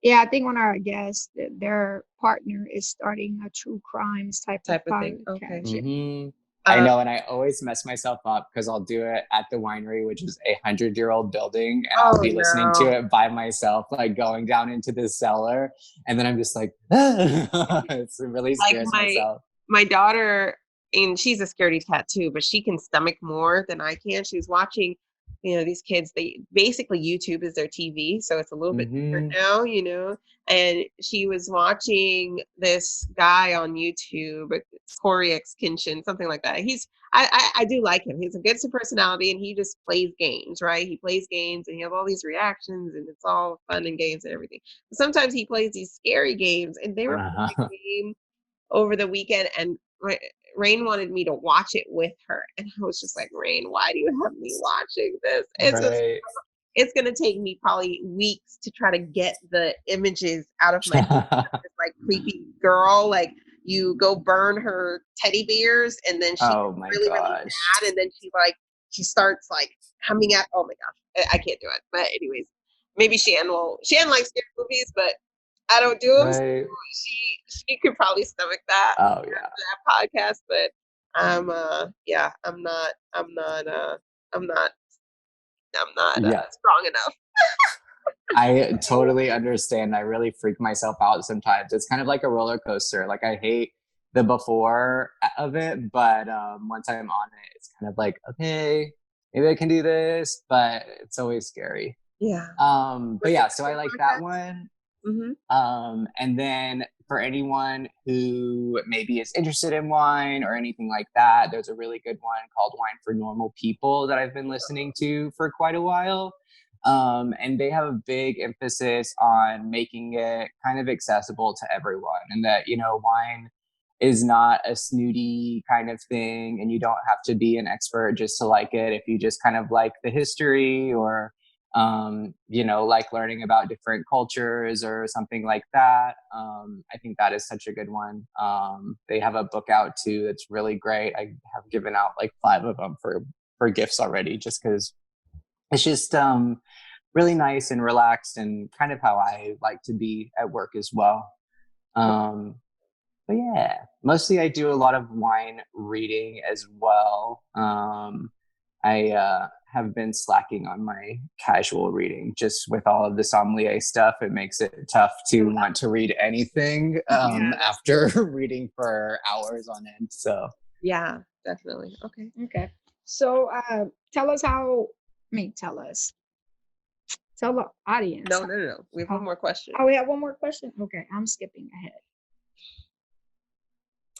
Speaker 5: yeah, I think one of our guests, their partner is starting a true crimes type of
Speaker 4: thing. Okay.
Speaker 3: mm-hmm. I know, and I always mess myself up because I'll do it at the winery, which is a 100-year-old building, and I'll be listening to it by myself, like going down into the cellar, and then I'm just like, it's really scares myself.
Speaker 4: My daughter, and she's a scaredy cat too, but she can stomach more than I can. She was watching, these kids, they basically, YouTube is their TV, so it's a little bit different now, and she was watching this guy on YouTube, Corey X Kinshin, something like that. I do like him. He's a good personality, and he just plays games, right? He plays games and he has all these reactions, and it's all fun and games and everything. But sometimes he plays these scary games, and they were playing a game over the weekend, and Rain wanted me to watch it with her, and I was just like, Rain, why do you have me watching this? It's gonna take me probably weeks to try to get the images out of my this like creepy girl, like you go burn her teddy bears, and then she's really mad, and then she starts like coming at, oh my gosh, I can't do it. But anyways, maybe Shan likes scary movies, but I don't do them. So she could probably stomach that.
Speaker 3: Oh yeah,
Speaker 4: that podcast. But I'm not strong enough.
Speaker 3: I totally understand. I really freak myself out sometimes. It's kind of like a roller coaster. Like I hate the before of it, but once I'm on it, it's kind of like, okay, maybe I can do this, but it's always scary.
Speaker 4: Yeah.
Speaker 3: But yeah, so I like that one.
Speaker 4: Mm-hmm.
Speaker 3: And then for anyone who maybe is interested in wine or anything like that, there's a really good one called Wine for Normal People that I've been listening to for quite a while. And they have a big emphasis on making it kind of accessible to everyone, and that, wine is not a snooty kind of thing, and you don't have to be an expert just to like it. If you just kind of like the history, or like learning about different cultures or something like that. I think that is such a good one. They have a book out too that's really great. I have given out like 5 of them for gifts already, just because it's just really nice and relaxed, and kind of how I like to be at work as well. But yeah, mostly I do a lot of wine reading as well. I have been slacking on my casual reading just with all of the sommelier stuff. It makes it tough to want to read anything after reading for hours on end. So
Speaker 4: Yeah, definitely. Okay.
Speaker 5: Okay. So tell us how, tell the audience.
Speaker 4: No. We have one more question.
Speaker 5: Oh, we have one more question? Okay, I'm skipping ahead.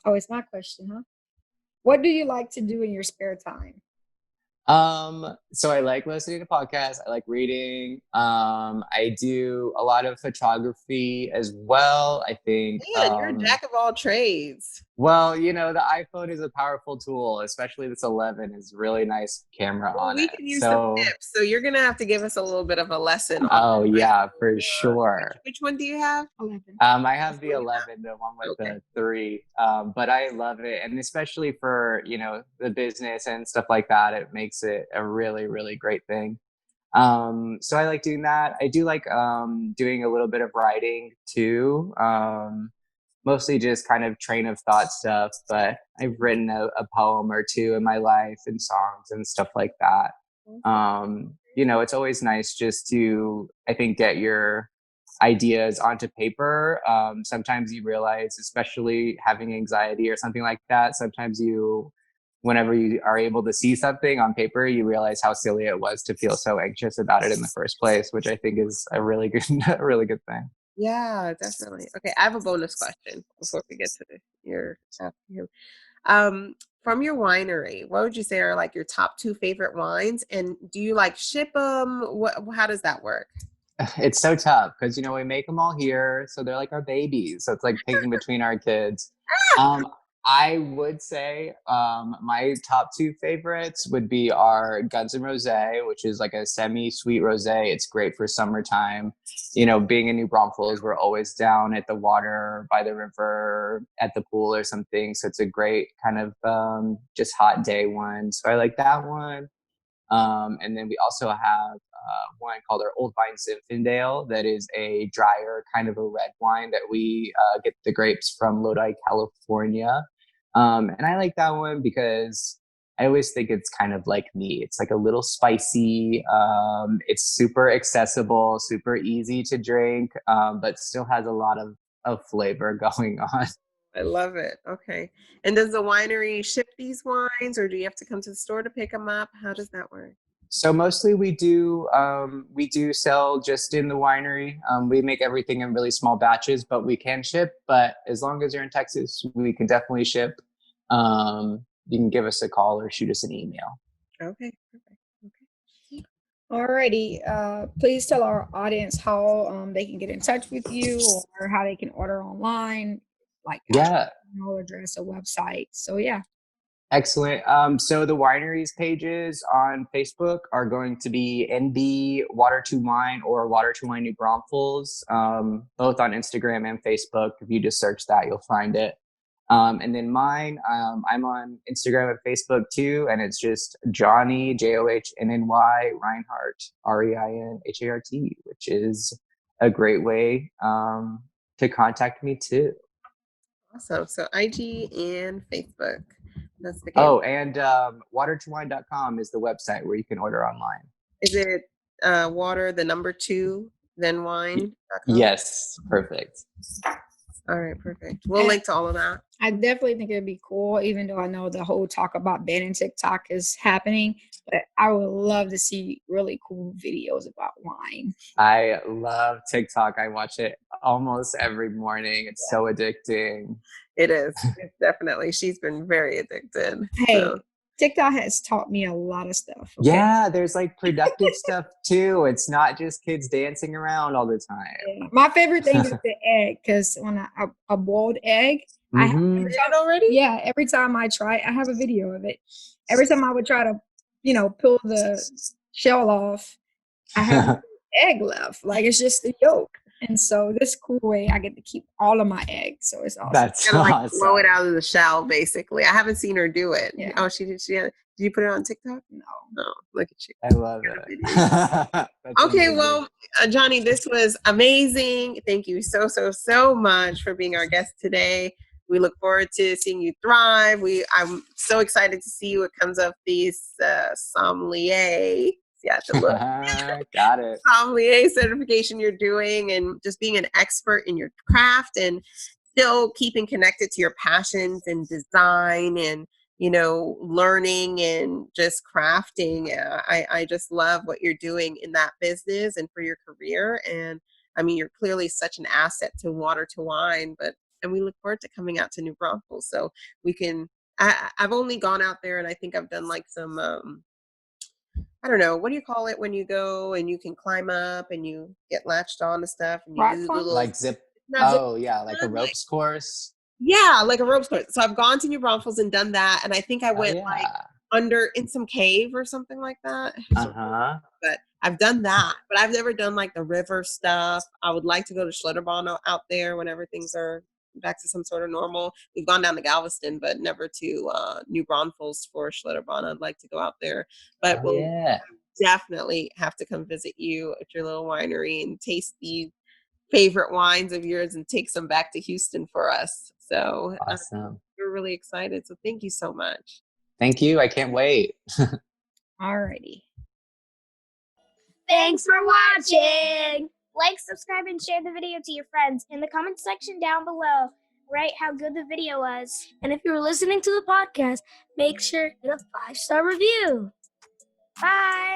Speaker 5: Oh, it's my question, huh? What do you like to do in your spare time?
Speaker 3: so I like listening to podcasts. I like reading. I do a lot of photography as well. I think,
Speaker 4: Man, you're a jack of all trades.
Speaker 3: well, the iPhone is a powerful tool, especially this 11 is really nice camera on
Speaker 4: We
Speaker 3: it.
Speaker 4: can use
Speaker 3: So,
Speaker 4: some tips. So you're gonna have to give us a little bit of a lesson on
Speaker 3: oh
Speaker 4: that.
Speaker 3: yeah, for sure.
Speaker 4: Which one do you have?
Speaker 5: 11.
Speaker 3: I have the 11, the one with
Speaker 4: Okay.
Speaker 3: the 3, but I love it. And especially for, the business and stuff like that, it makes it a really, really great thing. So I like doing that. I do like doing a little bit of writing too. Mostly just kind of train of thought stuff, but I've written a poem or two in my life and songs and stuff like that. It's always nice just to, I think, get your ideas onto paper. Sometimes you realize, especially having anxiety or something like that, sometimes whenever you are able to see something on paper, you realize how silly it was to feel so anxious about it in the first place, which I think is a really good, a really good thing.
Speaker 4: Yeah, definitely. Okay, I have a bonus question before we get to your afternoon. From your winery, what would you say are like your top 2 favorite wines? And do you like ship them? How does that work?
Speaker 3: It's so tough because we make them all here, so they're like our babies. So it's like picking between our kids. I would say my top 2 favorites would be our Guns and Rosé, which is like a semi-sweet rosé. It's great for summertime. Being in New Braunfels, we're always down at the water, by the river, at the pool or something. So it's a great kind of just hot day one. So I like that one. And then we also have wine called our Old Vine Zinfandel that is a drier kind of a red wine that we get the grapes from Lodi, California. And I like that one because I always think it's kind of like me. It's like a little spicy. It's super accessible, super easy to drink, but still has a lot of flavor going on.
Speaker 4: I love it. Okay. And does the winery ship these wines, or do you have to come to the store to pick them up? How does that work?
Speaker 3: So mostly we do sell just in the winery. We make everything in really small batches, but we can ship. But as long as you're in Texas, we can definitely ship. You can give us a call or shoot us an email.
Speaker 4: Okay. Perfect. Okay.
Speaker 5: Alrighty. Please tell our audience how they can get in touch with you or how they can order online, like email address or website. So yeah.
Speaker 3: Excellent. So the wineries pages on Facebook are going to be NB Water2Wine or Water2Wine New Braunfels, both on Instagram and Facebook. If you just search that, you'll find it. And then mine, I'm on Instagram and Facebook too, and it's just Johnny, JOHNNY, Reinhart, REINHART, which is a great way to contact me too.
Speaker 4: Awesome. So IG and Facebook. That's the game.
Speaker 3: Oh, and water2wine.com is the website where you can order online.
Speaker 4: Is it water, the number 2, then wine.com?
Speaker 3: Yes, perfect.
Speaker 4: All right, perfect. We'll link to all of that.
Speaker 5: I definitely think it'd be cool, even though I know the whole talk about banning TikTok is happening, but I would love to see really cool videos about wine.
Speaker 3: I love TikTok. I watch it almost every morning. It's so addicting.
Speaker 4: It is. It's definitely. She's been very addicted.
Speaker 5: Hey,
Speaker 4: so.
Speaker 5: TikTok has taught me a lot of stuff. Okay?
Speaker 3: Yeah, there's like productive stuff too. It's not just kids dancing around all the time.
Speaker 5: Yeah. My favorite thing is the egg, because when a boiled egg, I have
Speaker 4: it already.
Speaker 5: Yeah, every time I try, I have a video of it. Every time I would try to, peel the shell off, I have egg left. Like it's just the yolk. And so this cool way, I get to keep all of my eggs. So it's awesome.
Speaker 3: That's
Speaker 4: kind of
Speaker 3: awesome.
Speaker 4: Like blow it out of the shell, basically. I haven't seen her do it.
Speaker 5: Yeah.
Speaker 4: Oh, she did. Did you put it on TikTok?
Speaker 5: No.
Speaker 4: Look at you.
Speaker 3: I love it.
Speaker 4: Okay,
Speaker 3: amazing.
Speaker 4: well, Johnny, this was amazing. Thank you so much for being our guest today. we look forward to seeing you thrive. I'm so excited to see what comes of these sommelier. You have to look.
Speaker 3: Got it.
Speaker 4: Sommelier certification you're doing, and just being an expert in your craft and still keeping connected to your passions and design and, learning and just crafting. I just love what you're doing in that business and for your career. And I mean, you're clearly such an asset to Water2Wine, and we look forward to coming out to New Braunfels so we can. I've only gone out there, and I think I've done like some. I don't know, what do you call it when you go and you can climb up and you get latched on to stuff and you
Speaker 5: Rock
Speaker 4: do the
Speaker 5: climb?
Speaker 4: little
Speaker 3: Like zip.
Speaker 4: not zip
Speaker 3: Oh yeah, like a
Speaker 4: line,
Speaker 3: ropes course.
Speaker 4: yeah, like a ropes course. So I've gone to New Braunfels and done that, and I think I
Speaker 3: Oh
Speaker 4: went like
Speaker 3: yeah.
Speaker 4: under in some cave or something like that. But I've done that, but I've never done like the river stuff. I would like to go to Schlitterbahn out there whenever things are back to some sort of normal. We've gone down to Galveston, but never to New Braunfels for Schlitterbahn. I'd like to go out there, but
Speaker 3: Oh, yeah.
Speaker 4: definitely have to come visit you at your little winery and taste these favorite wines of yours and take some back to Houston for us. So
Speaker 3: Awesome.
Speaker 4: we're really excited. So thank you so much.
Speaker 3: Thank you. I can't wait.
Speaker 5: Alrighty.
Speaker 1: Thanks for watching. Like, subscribe, and share the video to your friends. In the comment section down below, write how good the video was.
Speaker 2: And if you're listening to the podcast, make sure to hit a 5-star review.
Speaker 1: Bye.